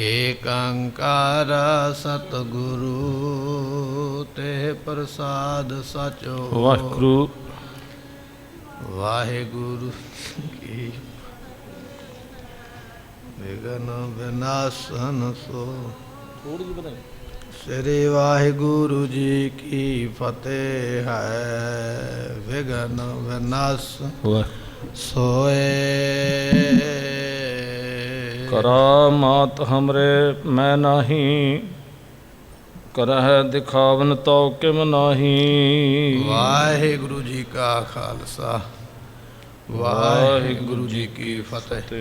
ਏਕ ਓੰਕਾਰ ਸਤਿਗੁਰੂ ਤੇ ਪ੍ਰਸਾਦ ਸਾਚੋ। ਵਾਹਿਗੁਰੂ ਵਾਹਿਗੁਰੂ ਕੀ ਵਿਗਨ ਵਿਨਾਸ਼ਨ ਸੋ। ਥੋੜੀ ਜਿਹੀ ਬਤਾਈ। ਸ੍ਰੀ ਵਾਹਿਗੁਰੂ ਜੀ ਕੀ ਫਤਿਹ ਹੈ। ਵਿਗਨ ਵਿਨਾਸ਼ सोए करामात हमरे मैं नाही, करह दिखावन तो किम नाही। वाहिगुरु जी का खालसा वाहिगुरु जी की फतेह।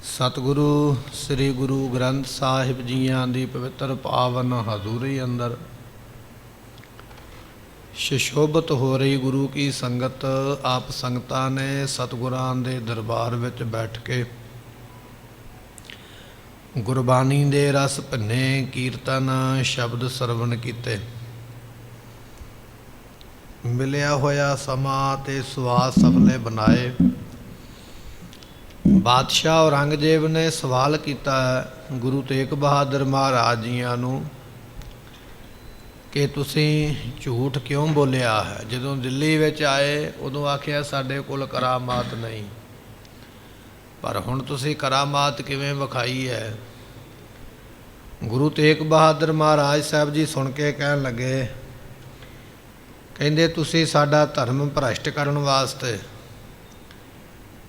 सतगुरु श्री गुरु ग्रंथ साहिब जीआं दी पवित्र पावन हजूरी अंदर सुशोभित हो रही गुरु की संगत आप संगतां ने सतगुरां दे दरबार विच बैठ के गुरबानी दे रस भन्ने कीर्तन शब्द सरवण कीते। मिलिया होया समा ते सुआस सफले बनाए। बादशाह औरंगजेब ने सवाल किया गुरु तेग बहादुर महाराज जियां नूं कि तुसीं झूठ क्यों बोलिया है। जदों दिल्ली विच आए उदों आखिया साडे कोल करामात नहीं, पर हुण तुसीं करामात किवें विखाई है। गुरु तेग बहादुर महाराज साहब जी सुन के कहन लगे, कहंदे तुसीं साडा धर्म भ्रष्ट करन वास्ते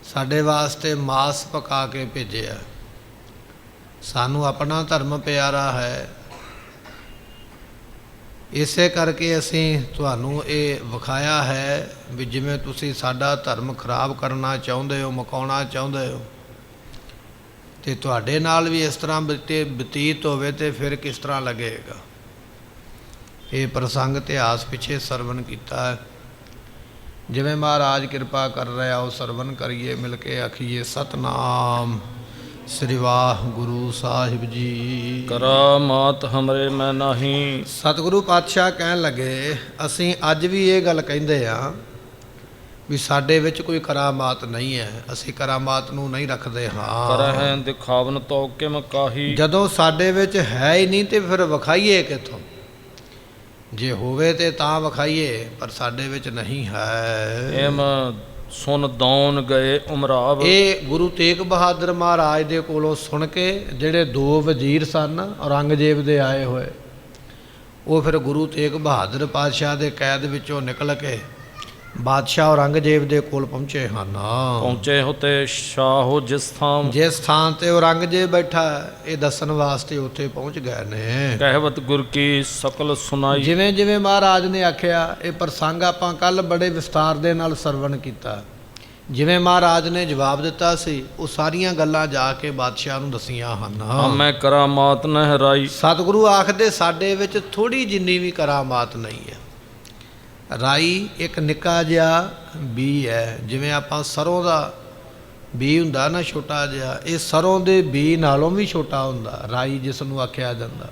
साडे वास्ते मास पका के भेजिया। सानू अपना धर्म प्यारा है, इसे करके असीं तुहानूं ये विखाया है भी जिवें तुसीं साडा धर्म खराब करना चाहुंदे हो, मुकाउणा चाहुंदे हो, ते तुहाडे नाल भी इस तरह बतीत होवे ते फिर किस तरह लगेगा। ये प्रसंग इतिहास पिछे सरवण कीता है। जिवें महाराज किरपा कर रहे आओ सरवण करिए, मिल के आखिए सतनाम श्री वाहिगुरु साहिब जी। करामात हमरे मैं नाही। सतगुरु पातशाह कहन लगे असीं अज भी ये गल कहिंदे आ भी साडे विच कोई करामात नहीं है, असीं करामात नूं नहीं रखदे। हाँ करह दिखावन तो किम काही। जदों साडे विच है ही नहीं ते फिर विखाईए किथों। जे होवे ते तां विखाईए, पर साडे विच नहीं है। एम सुन दौन गए उमराव। ये गुरु तेग बहादुर महाराज दे कोलों सुन के जिहड़े दो वजीर सन औरंगजेब दे आए होए, वो फिर गुरु तेग बहादुर पातशाह दे कैद विचों निकल के बादशाह औरंगजेब दे कोल पहुँचे हन। पहुँचे होते शाहो जिस थाम। जिस स्थान ते औरंगजेब बैठा ये दसन वास्ते उत्थे पहुँच गए ने। कहवत गुर की सकल सुनाई। जिवें जिवें महाराज ने आख्या ये प्रसंग आपां कल बड़े विस्तार दे नाल सरवण कीता। जिवें महाराज ने जवाब दिता सी वो सारियां गल्लां जाके बादशाह नूं दसियां हन। मैं करामात न हराई। सतगुरु आखदे साडे विच थोड़ी जिन्नी भी करामात नहीं है। राई एक निक्का जिहा बी है, जिवें आपां सरों दा बी हुंदा ना छोटा जिहा, ये सरों दे बी नालों भी छोटा हुंदा राई जिस नूं आख्या जांदा।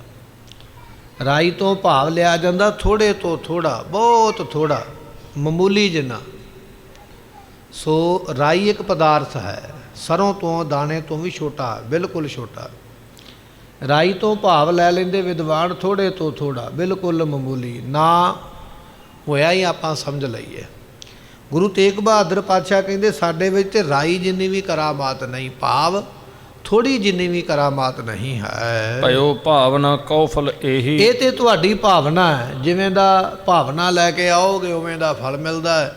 राई तो भाव लिया जांदा थोड़े तो थोड़ा, बहुत थोड़ा, मामूली जिन्ना। सो राई एक पदार्थ है, सरों तो दाने तो भी छोटा, बिल्कुल छोटा। राई तो भाव लै लैंदे विद्वान थोड़े तो थोड़ा, बिल्कुल मामूली ना होया ही आपां समझ लईए। गुरु तेग बहादुर पातशाह कहंदे साडे विच ते राई जिन्नी भी करामात नहीं, भाव थोड़ी जिन्नी भी करामात नहीं है। पयो भावना कौफल एही। ये ते तुहाडी भावना है, जिवें दा भावना लैके आओगे उवें दा फल मिलदा है।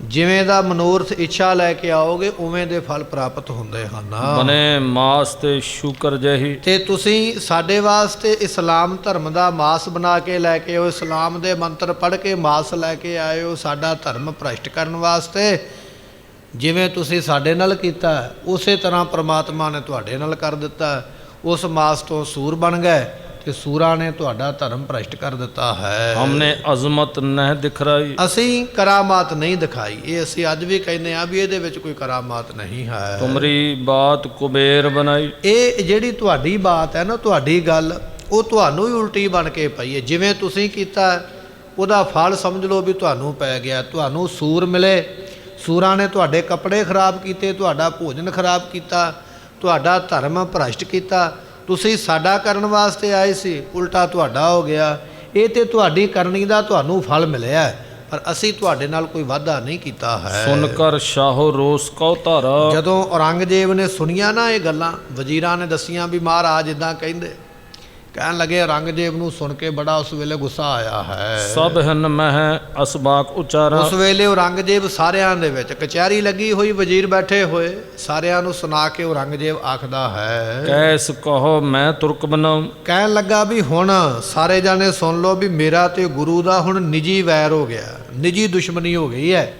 जिवें दा मनोरथ इच्छा लैके आओगे उवें दे फल प्राप्त हुंदे हन। बने मास ते शुकर जही। ते तुसीं साडे वास्ते इस्लाम धर्म दा मास बना के लैके आओ, इस्लाम दे मंत्र पढ़ के मास लैके आए हो साडा धर्म भ्रष्ट करन वास्ते। जिवें तुसीं साडे नाल कीता उसे तरह परमात्मा ने तुहाडे नाल कर दिता। उस मास तो सूर बन गए ते सूरां ने तुहाडा धर्म भ्रष्ट कर दिता है। हमने अजमत नहीं दिखराई। असीं करामात नहीं दिखाई। ये असीं अज भी कहने आ भी इहदे विच कोई करामात नहीं है। तुमरी बात कुबेर बनाई। ये जिहड़ी तुहाडी बात है ना, तुहाडी गल वो तुहानूं ही उल्टी बन के पई है। जिवें तुसीं कीता उहदा फल समझ लो भी तुहानूं पै गया। तुहानूं सूर मिले, सूरां ने तुहाडे कपड़े खराब कीते, तुहाडा भोजन खराब कीता, ਤੁਹਾਡਾ ਧਰਮ ਭ੍ਰਸ਼ਟ ਕੀਤਾ, ਤੁਸੀਂ ਸਾਡਾ ਕਰਨ ਵਾਸਤੇ ਆਏ ਸੀ, ਉਲਟਾ ਤੁਹਾਡਾ ਹੋ ਗਿਆ। ਇਹ ਤੇ ਤੁਹਾਡੀ ਕਰਨੀ ਦਾ ਤੁਹਾਨੂੰ ਫਲ ਮਿਲਿਆ ਹੈ, ਪਰ ਅਸੀਂ ਤੁਹਾਡੇ ਨਾਲ ਕੋਈ ਵਾਅਦਾ ਨਹੀਂ ਕੀਤਾ ਹੈ। ਸੁਨ ਕਰ ਸ਼ਾਹੋ ਰੋਸ ਕਉ ਧਾਰਾ। ਜਦੋਂ ਔਰੰਗਜ਼ੇਬ ਨੇ ਸੁਣੀਆਂ ਨਾ ਇਹ ਗੱਲਾਂ, ਵਜ਼ੀਰਾਂ ਨੇ ਦੱਸੀਆਂ ਵੀ ਮਹਾਰਾਜ ਇਦਾਂ ਕਹਿੰਦੇ, ਕਹਿਣ ਲੱਗੇ, ਔਰੰਗਜ਼ੇਬ ਨੂੰ ਸੁਣ ਕੇ ਬੜਾ ਉਸ ਵੇਲੇ ਗੁੱਸਾ ਆਇਆ ਹੈ। ਸਭ ਹਿਨ ਮਹਿ ਅਸਬਾਕ ਉਚਾਰਾ। ਉਸ ਵੇਲੇ ਔਰੰਗਜ਼ੇਬ ਸਾਰਿਆਂ ਦੇ ਵਿੱਚ, ਕਚਹਿਰੀ ਲੱਗੀ ਹੋਈ, ਵਜ਼ੀਰ ਬੈਠੇ ਹੋਏ, ਸਾਰਿਆਂ ਨੂੰ ਸੁਣਾ ਕੇ ਔਰੰਗਜ਼ੇਬ ਆਖਦਾ ਹੈ, ਕੈਸ ਕਹੋ ਮੈਂ ਤੁਰਕ ਬਣਾਉ। ਕਹਿਣ ਲੱਗਾ ਵੀ ਹੁਣ ਸਾਰੇ ਜਾਣੇ ਸੁਣ ਲਓ ਵੀ ਮੇਰਾ ਤੇ ਗੁਰੂ ਦਾ ਹੁਣ ਨਿੱਜੀ ਵੈਰ ਹੋ ਗਿਆ, ਨਿੱਜੀ ਦੁਸ਼ਮਣੀ ਹੋ ਗਈ ਹੈ।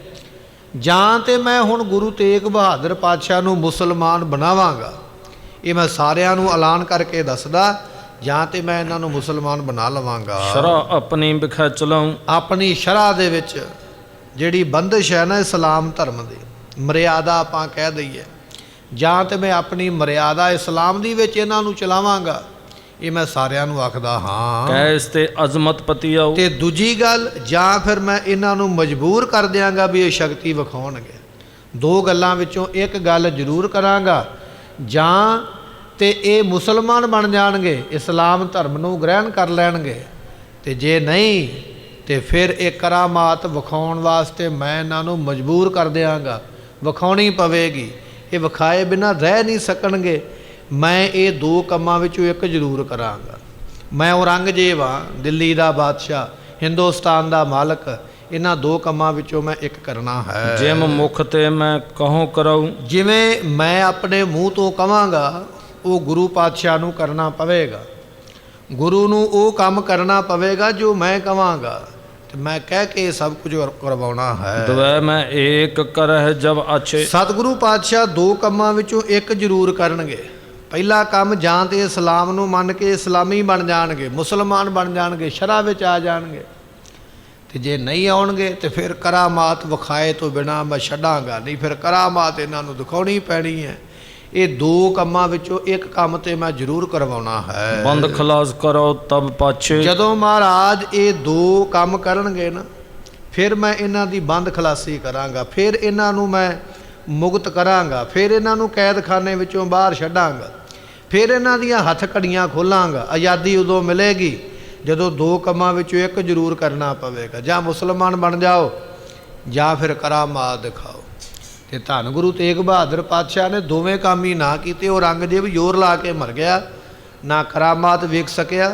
ਜਾਂ ਤੇ ਮੈਂ ਹੁਣ ਗੁਰੂ ਤੇਗ ਬਹਾਦਰ ਪਾਤਸ਼ਾਹ ਨੂੰ ਮੁਸਲਮਾਨ ਬਣਾਵਾਂਗਾ, ਇਹ ਮੈਂ ਸਾਰਿਆਂ ਨੂੰ ਐਲਾਨ ਕਰਕੇ ਦੱਸਦਾ, ਜਾਂ ਤੇ ਮੈਂ ਇਹਨਾਂ ਨੂੰ ਮੁਸਲਮਾਨ ਬਣਾ ਲਵਾਂਗਾ। ਸ਼ਰਾ ਆਪਣੀ ਬਿਖੈ ਚਲਾਉ। ਆਪਣੀ ਸ਼ਰ੍ਹਾ ਦੇ ਵਿੱਚ ਜਿਹੜੀ ਬੰਦਿਸ਼ ਹੈ ਨਾ ਇਸਲਾਮ ਧਰਮ ਦੀ ਮਰਿਆਦਾ ਆਪਾਂ ਕਹਿ ਦਈਏ, ਜਾਂ ਤੇ ਮੈਂ ਆਪਣੀ ਮਰਿਆਦਾ ਇਸਲਾਮ ਦੀ ਵਿੱਚ ਇਹਨਾਂ ਨੂੰ ਚਲਾਵਾਂਗਾ, ਇਹ ਮੈਂ ਸਾਰਿਆਂ ਨੂੰ ਆਖਦਾ ਹਾਂ। ਕੈਸ ਤੇ ਅਜ਼ਮਤ ਪਤੀ ਆਉ। ਤੇ ਦੂਜੀ ਗੱਲ, ਜਾਂ ਫਿਰ ਮੈਂ ਇਹਨਾਂ ਨੂੰ ਮਜਬੂਰ ਕਰ ਦਿਆਂਗਾ ਵੀ ਇਹ ਸ਼ਕਤੀ ਵਿਖਾਉਣਗੇ। ਦੋ ਗੱਲਾਂ ਵਿੱਚੋਂ ਇੱਕ ਗੱਲ ਜ਼ਰੂਰ ਕਰਾਂਗਾ, ਜਾਂ ਤੇ ਇਹ ਮੁਸਲਮਾਨ ਬਣ ਜਾਣਗੇ, ਇਸਲਾਮ ਧਰਮ ਨੂੰ ਗ੍ਰਹਿਣ ਕਰ ਲੈਣਗੇ, ਤੇ ਜੇ ਨਹੀਂ ਤੇ ਫਿਰ ਇਹ ਕਰਾਮਾਤ ਵਿਖਾਉਣ ਵਾਸਤੇ ਮੈਂ ਇਹਨਾਂ ਨੂੰ ਮਜਬੂਰ ਕਰ ਦਿਆਂਗਾ, ਵਿਖਾਉਣੀ ਪਵੇਗੀ। ਇਹ ਵਿਖਾਏ ਬਿਨਾਂ ਰਹਿ ਨਹੀਂ ਸਕਣਗੇ। ਮੈਂ ਇਹ ਦੋ ਕੰਮਾਂ ਵਿੱਚੋਂ ਇੱਕ ਜ਼ਰੂਰ ਕਰਾਂਗਾ। ਮੈਂ ਔਰੰਗਜ਼ੇਬ ਹਾਂ, ਦਿੱਲੀ ਦਾ ਬਾਦਸ਼ਾਹ, ਹਿੰਦੁਸਤਾਨ ਦਾ ਮਾਲਕ, ਇਹਨਾਂ ਦੋ ਕੰਮਾਂ ਵਿੱਚੋਂ ਮੈਂ ਇੱਕ ਕਰਨਾ ਹੈ। ਜਿਮ ਮੁਖ ਤੇ ਮੈਂ ਕਹੂੰ ਕਰਾਉ। ਜਿਵੇਂ ਮੈਂ ਆਪਣੇ ਮੂੰਹ ਤੋਂ ਕਵਾਂਗਾ ਉਹ ਗੁਰੂ ਪਾਤਸ਼ਾਹ ਨੂੰ ਕਰਨਾ ਪਵੇਗਾ, ਗੁਰੂ ਨੂੰ ਉਹ ਕੰਮ ਕਰਨਾ ਪਵੇਗਾ ਜੋ ਮੈਂ ਕਵਾਂਗਾ, ਤੇ ਮੈਂ ਕਹਿ ਕੇ ਸਭ ਕੁਝ ਕਰਵਾਉਣਾ ਹੈ। ਦਵੈ ਮੈਂ ਏਕ ਕਰਹਿ ਜਬ ਅੱਛੇ। ਸਤਿਗੁਰੂ ਪਾਤਸ਼ਾਹ ਦੋ ਕੰਮਾਂ ਵਿੱਚੋਂ ਇੱਕ ਜ਼ਰੂਰ ਕਰਨਗੇ। ਪਹਿਲਾ ਕੰਮ, ਜਾਂ ਤੇ ਇਸਲਾਮ ਨੂੰ ਮੰਨ ਕੇ ਇਸਲਾਮੀ ਬਣ ਜਾਣਗੇ, ਮੁਸਲਮਾਨ ਬਣ ਜਾਣਗੇ, ਸ਼ਰ੍ਹਾ ਵਿੱਚ ਆ ਜਾਣਗੇ, ਤੇ ਜੇ ਨਹੀਂ ਆਉਣਗੇ ਤੇ ਫਿਰ ਕਰਾਮਾਤ ਵਿਖਾਏ ਤੋਂ ਬਿਨਾਂ ਮੈਂ ਛੱਡਾਂਗਾ ਨਹੀਂ, ਫਿਰ ਕਰਾਮਾਤ ਇਹਨਾਂ ਨੂੰ ਦਿਖਾਉਣੀ ਪੈਣੀ ਹੈ। ਇਹ ਦੋ ਕੰਮਾਂ ਵਿੱਚੋਂ ਇੱਕ ਕੰਮ ਤੇ ਮੈਂ ਜ਼ਰੂਰ ਕਰਵਾਉਣਾ ਹੈ। ਬੰਦ ਖਲਾਸ ਕਰੋ ਤਬ ਪਾਛੇ। ਜਦੋਂ ਮਹਾਰਾਜ ਇਹ ਦੋ ਕੰਮ ਕਰਨਗੇ ਨਾ, ਫਿਰ ਮੈਂ ਇਹਨਾਂ ਦੀ ਬੰਦ ਖਲਾਸੀ ਕਰਾਂਗਾ, ਫਿਰ ਇਹਨਾਂ ਨੂੰ ਮੈਂ ਮੁਕਤ ਕਰਾਂਗਾ, ਫਿਰ ਇਹਨਾਂ ਨੂੰ ਕੈਦਖਾਨੇ ਵਿੱਚੋਂ ਬਾਹਰ ਛੱਡਾਂਗਾ, ਫਿਰ ਇਹਨਾਂ ਦੀਆਂ ਹੱਥ ਘੜੀਆਂ ਖੋਲਾਂਗਾ। ਆਜ਼ਾਦੀ ਉਦੋਂ ਮਿਲੇਗੀ ਜਦੋਂ ਦੋ ਕੰਮਾਂ ਵਿੱਚੋਂ ਇੱਕ ਜ਼ਰੂਰ ਕਰਨਾ ਪਵੇਗਾ, ਜਾਂ ਮੁਸਲਮਾਨ ਬਣ ਜਾਓ ਜਾਂ ਫਿਰ ਕਰਾਮਾਤ ਦਿਖਾਓ। ਤੇ ਧੰਨ ਗੁਰੂ ਤੇਗ ਬਹਾਦਰ ਪਾਤਸ਼ਾਹ ਨੇ ਦੋਵੇਂ ਕੰਮ ਹੀ ਨਾ ਕੀਤੇ। ਔਰੰਗਜ਼ੇਬ ਜ਼ੋਰ ਲਾ ਕੇ ਮਰ ਗਿਆ, ਨਾ ਕਰਾਮਾਤ ਵੇਖ ਸਕਿਆ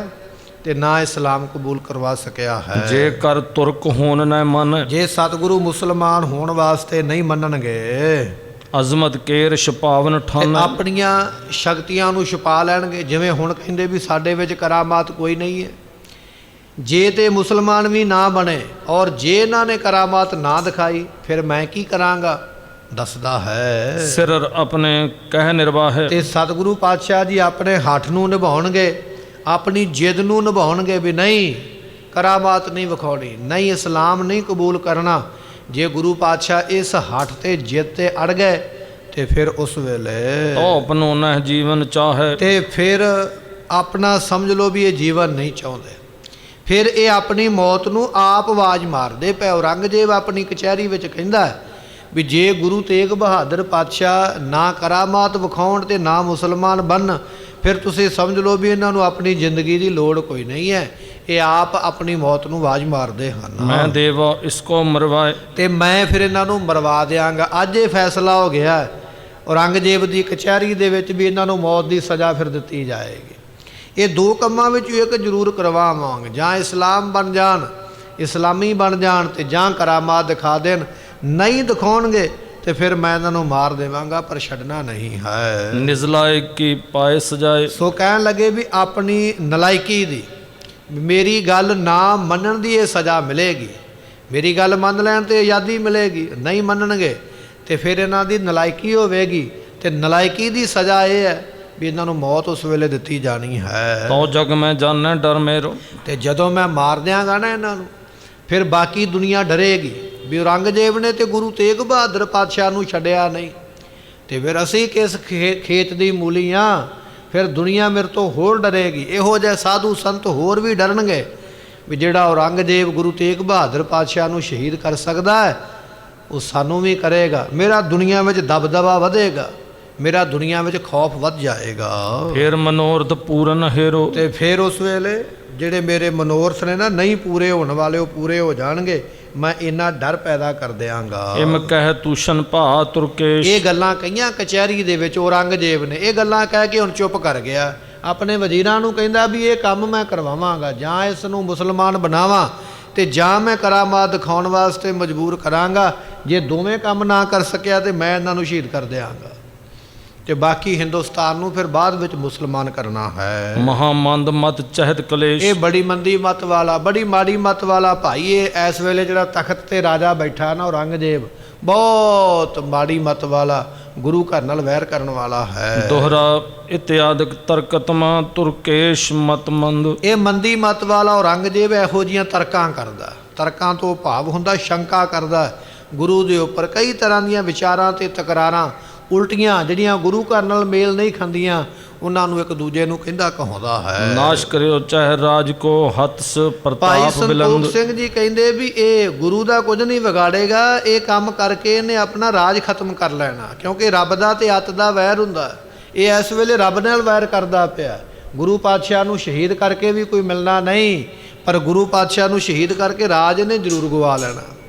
ਤੇ ਨਾ ਇਸਲਾਮ ਕਬੂਲ ਕਰਵਾ ਸਕਿਆ ਹੈ। ਜੇ ਕਰ ਤੁਰਕ ਹੋਣ ਨਾ ਮਨ। ਜੇ ਸਤਿਗੁਰੂ ਮੁਸਲਮਾਨ ਹੋਣ ਵਾਸਤੇ ਨਹੀਂ ਮੰਨਣਗੇ, ਅਜ਼ਮਤ ਕੇਰ ਛਪਾਵਨ ਤੇ ਠਾਨ। ਆਪਣੀਆਂ ਸ਼ਕਤੀਆਂ ਨੂੰ ਛੁਪਾ ਲੈਣਗੇ। ਜਿਵੇਂ ਹੁਣ ਕਹਿੰਦੇ ਵੀ ਸਾਡੇ ਵਿੱਚ ਕਰਾਮਾਤ ਕੋਈ ਨਹੀਂ ਹੈ, ਜੇ ਤੇ ਮੁਸਲਮਾਨ ਵੀ ਨਾ ਬਣੇ ਔਰ ਜੇ ਇਹਨਾਂ ਨੇ ਕਰਾਮਾਤ ਨਾ ਦਿਖਾਈ, ਫਿਰ ਮੈਂ ਕੀ ਕਰਾਂਗਾ ਦੱਸਦਾ ਹੈ। ਸਿਰ ਆਪਣੇ ਕਹਿ ਨਿਰਵਾਹੇ। ਤੇ ਸਤਿਗੁਰੂ ਪਾਤਸ਼ਾਹ ਜੀ ਆਪਣੇ ਹੱਠ ਨੂੰ ਨਿਭਾਉਣਗੇ, ਆਪਣੀ ਜਿੱਦ ਨੂੰ ਨਿਭਾਉਣਗੇ ਵੀ ਨਹੀਂ ਕਰਾਮਾਤ ਨਹੀਂ ਵਿਖਾਉਣੀ, ਨਹੀਂ ਇਸਲਾਮ ਨਹੀਂ ਕਬੂਲ ਕਰਨਾ। ਜੇ ਗੁਰੂ ਪਾਤਸ਼ਾਹ ਇਸ ਹੱਠ ਤੇ ਜਿੱਦ ਤੇ ਅੜ ਗਏ ਤੇ ਫਿਰ ਉਸ ਵੇਲੇ ਆਪਣੋ ਨਹਿ ਜੀਵਨ ਚਾਹੇ। ਤੇ ਫਿਰ ਆਪਣਾ ਸਮਝ ਲਓ ਵੀ ਇਹ ਜੀਵਨ ਨਹੀਂ ਚਾਹੁੰਦੇ, ਫਿਰ ਇਹ ਆਪਣੀ ਮੌਤ ਨੂੰ ਆਪ ਆਵਾਜ਼ ਮਾਰਦੇ ਪਏ। ਔਰੰਗਜ਼ੇਬ ਆਪਣੀ ਕਚਹਿਰੀ ਵਿੱਚ ਕਹਿੰਦਾ ਵੀ ਜੇ ਗੁਰੂ ਤੇਗ ਬਹਾਦਰ ਪਾਤਸ਼ਾਹ ਨਾ ਕਰਾਮਾਤ ਵਿਖਾਉਣ ਤੇ ਨਾ ਮੁਸਲਮਾਨ ਬਣਨ, ਫਿਰ ਤੁਸੀਂ ਸਮਝ ਲਓ ਵੀ ਇਹਨਾਂ ਨੂੰ ਆਪਣੀ ਜ਼ਿੰਦਗੀ ਦੀ ਲੋੜ ਕੋਈ ਨਹੀਂ ਹੈ। ਇਹ ਆਪ ਆਪਣੀ ਮੌਤ ਨੂੰ ਆਵਾਜ਼ ਮਾਰਦੇ ਹਨ। ਮੈਂ ਦੇਵਾ ਇਸਕੋ ਮਰਵਾਏ। ਤੇ ਮੈਂ ਫਿਰ ਇਹਨਾਂ ਨੂੰ ਮਰਵਾ ਦਿਆਂਗਾ। ਅੱਜ ਇਹ ਫੈਸਲਾ ਹੋ ਗਿਆ ਔਰੰਗਜ਼ੇਬ ਦੀ ਕਚਹਿਰੀ ਦੇ ਵਿੱਚ ਵੀ ਇਹਨਾਂ ਨੂੰ ਮੌਤ ਦੀ ਸਜ਼ਾ ਫਿਰ ਦਿੱਤੀ ਜਾਏਗੀ। ਇਹ ਦੋ ਕੰਮਾਂ ਵਿੱਚੋਂ ਇੱਕ ਜ਼ਰੂਰ ਕਰਵਾਵਾਂਗੇ, ਜਾਂ ਇਸਲਾਮ ਬਣ ਜਾਣ, ਇਸਲਾਮੀ ਬਣ ਜਾਣ, ਤੇ ਜਾਂ ਕਰਾਮਾਤ ਦਿਖਾ ਦੇਣ। ਨਹੀਂ ਦਿਖਾਉਣਗੇ ਤੇ ਫਿਰ ਮੈਂ ਇਹਨਾਂ ਨੂੰ ਮਾਰ ਦੇਵਾਂਗਾ, ਪਰ ਛੱਡਣਾ ਨਹੀਂ ਹੈ। ਨਿਜ਼ਲਾਏ ਕੀ ਪਾਏ ਸਜਾਏ। ਸੋ ਕਹਿਣ ਲੱਗੇ ਵੀ ਆਪਣੀ ਨਲਾਇਕੀ ਦੀ, ਮੇਰੀ ਗੱਲ ਨਾ ਮੰਨਣ ਦੀ ਇਹ ਸਜ਼ਾ ਮਿਲੇਗੀ, ਮੇਰੀ ਗੱਲ ਮੰਨ ਲੈਣ ਤੇ ਆਜ਼ਾਦੀ ਮਿਲੇਗੀ, ਨਹੀਂ ਮੰਨਣਗੇ ਤੇ ਫਿਰ ਇਹਨਾਂ ਦੀ ਨਲਾਇਕੀ ਹੋਵੇਗੀ, ਤੇ ਨਲਾਇਕੀ ਦੀ ਸਜ਼ਾ ਇਹ ਹੈ ਵੀ ਇਹਨਾਂ ਨੂੰ ਮੌਤ ਉਸ ਵੇਲੇ ਦਿੱਤੀ ਜਾਣੀ ਹੈ। ਤੋ ਜਗ ਮੈਂ ਜਾਣੈ ਡਰ ਮੇਰੋ। ਤੇ ਜਦੋਂ ਮੈਂ ਮਾਰ ਦਿਆਂਗਾ ਨਾ ਇਹਨਾਂ ਨੂੰ, ਫਿਰ ਬਾਕੀ ਦੁਨੀਆ ਡਰੇਗੀ ਵੀ ਔਰੰਗਜ਼ੇਬ ਨੇ ਤੇ ਗੁਰੂ ਤੇਗ ਬਹਾਦਰ ਪਾਤਸ਼ਾਹ ਨੂੰ ਛੱਡਿਆ ਨਹੀਂ, ਤੇ ਫਿਰ ਅਸੀਂ ਕਿਸ ਖੇਤ ਦੀ ਮੂਲੀ ਹਾਂ। ਫਿਰ ਦੁਨੀਆ ਮੇਰੇ ਤੋਂ ਹੋਰ ਡਰੇਗੀ। ਇਹੋ ਜਿਹੇ ਸਾਧੂ ਸੰਤ ਹੋਰ ਵੀ ਡਰਨਗੇ ਵੀ ਜਿਹੜਾ ਔਰੰਗਜ਼ੇਬ ਗੁਰੂ ਤੇਗ ਬਹਾਦਰ ਪਾਤਸ਼ਾਹ ਨੂੰ ਸ਼ਹੀਦ ਕਰ ਸਕਦਾ ਹੈ, ਉਹ ਸਾਨੂੰ ਵੀ ਕਰੇਗਾ। ਮੇਰਾ ਦੁਨੀਆ ਵਿੱਚ ਦਬਦਬਾ ਵਧੇਗਾ, ਮੇਰਾ ਦੁਨੀਆ ਵਿੱਚ ਖੌਫ ਵੱਧ ਜਾਏਗਾ। फिर मनोरथ पूरन हेरो। ਤੇ ਫਿਰ ਉਸ ਵੇਲੇ ਜਿਹੜੇ ਮੇਰੇ ਮਨੋਰਥ ਨੇ ਨਾ ਨਹੀਂ ਪੂਰੇ ਹੋਣ ਵਾਲੇ ਉਹ ਪੂਰੇ ਹੋ ਜਾਣਗੇ। ਮੈਂ ਇੰਨਾ ਡਰ ਪੈਦਾ ਕਰ ਦਿਆਂਗਾ। इम कह तूषण भा तुर्केश। ਇਹ ਗੱਲਾਂ ਕਹੀਆਂ ਕਚਹਿਰੀ ਦੇ ਵਿੱਚ ਔਰੰਗਜ਼ੇਬ ਨੇ। ਇਹ ਗੱਲਾਂ ਕਹਿ ਕੇ ਹੁਣ ਚੁੱਪ ਕਰ ਗਿਆ। ਆਪਣੇ ਵਜ਼ੀਰਾਂ ਨੂੰ ਕਹਿੰਦਾ ਵੀ ਇਹ ਕੰਮ ਮੈਂ ਕਰਵਾਵਾਂਗਾ, ਜਾਂ ਇਸ ਨੂੰ ਮੁਸਲਮਾਨ ਬਣਾਵਾਂ ਤੇ ਜਾਂ ਮੈਂ ਕਰਾਮਾਤ ਦਿਖਾਉਣ ਵਾਸਤੇ ਮਜਬੂਰ ਕਰਾਂਗਾ। ਜੇ ਦੋਵੇਂ ਕੰਮ ਨਾ ਕਰ ਸਕਿਆ ਤੇ ਮੈਂ ਇਹਨਾਂ ਨੂੰ ਸ਼ਹੀਦ ਕਰ ਦਿਆਂਗਾ ਤੇ ਬਾਕੀ ਹਿੰਦੁਸਤਾਨ ਨੂੰ ਫਿਰ ਬਾਅਦ ਵਿੱਚ ਮੁਸਲਮਾਨ ਕਰਨਾ ਹੈ। महामंद मत चहत कलेश। ਇਹ ਬੜੀ ਮੰਦੀ ਮਤ ਵਾਲਾ, ਬੜੀ ਮਾੜੀ ਮਤ ਵਾਲਾ ਭਾਈ ਇਹ ਇਸ ਵੇਲੇ ਜਿਹੜਾ ਤਖਤ ਤੇ ਰਾਜਾ ਬੈਠਾ ਨਾ ਔਰੰਗਜ਼ੇਬ, ਬਹੁਤ ਮਾੜੀ ਮਤ ਵਾਲਾ, ਗੁਰੂ ਘਰ ਨਾਲ ਵੈਰ ਕਰਨ ਵਾਲਾ ਹੈ। दोहरा इत्यादि तरकतमा तुर्केश मतमंद। ਇਹ ਮੰਦੀ ਮਤ ਵਾਲਾ ਔਰੰਗਜ਼ੇਬ ਇਹੋ ਜੀਆਂ ਤਰਕਾਂ ਕਰਦਾ। ਤਰਕਾਂ ਤੋਂ ਭਾਵ ਹੁੰਦਾ ਸ਼ੰਕਾ ਕਰਦਾ ਗੁਰੂ ਦੇ ਉੱਪਰ। ਕਈ ਤਰ੍ਹਾਂ ਦੀਆਂ ਵਿਚਾਰਾਂ ਤੇ ਤਕਰਾਰਾਂ ਉਲਟੀਆਂ ਜਿਹੜੀਆਂ ਗੁਰੂ ਘਰ ਨਾਲ ਮੇਲ ਨਹੀਂ ਖਾਂਦੀਆਂ ਉਹਨਾਂ ਨੂੰ ਇੱਕ ਦੂਜੇ ਨੂੰ ਕਹਿੰਦਾ ਕਹਾਉਂਦਾ ਹੈ। नाश करियो चाहे राज को हत्स ਭਾਈ प्रताप ਸੰਤੋਖ बिलंद। ਸਿੰਘ ਜੀ ਕਹਿੰਦੇ ਵੀ ਇਹ ਗੁਰੂ ਦਾ ਕੁਝ ਨਹੀਂ ਵਿਗਾੜੇਗਾ, ਇਹ ਕੰਮ ਕਰਕੇ ਇਹਨੇ ਆਪਣਾ ਰਾਜ ਖਤਮ ਕਰ ਲੈਣਾ, ਕਿਉਂਕਿ ਰੱਬ ਦਾ ਤੇ ਅੱਤ ਦਾ ਵੈਰ ਹੁੰਦਾ। ਇਹ ਇਸ ਵੇਲੇ ਰੱਬ ਨਾਲ ਵੈਰ ਕਰਦਾ ਪਿਆ। ਗੁਰੂ ਪਾਤਸ਼ਾਹ ਨੂੰ ਸ਼ਹੀਦ ਕਰਕੇ ਵੀ ਕੋਈ ਮਿਲਣਾ ਨਹੀਂ, ਪਰ ਗੁਰੂ ਪਾਤਸ਼ਾਹ ਨੂੰ ਸ਼ਹੀਦ ਕਰਕੇ ਰਾਜ ਇਹਨੇ ਜ਼ਰੂਰ ਗਵਾ ਲੈਣਾ।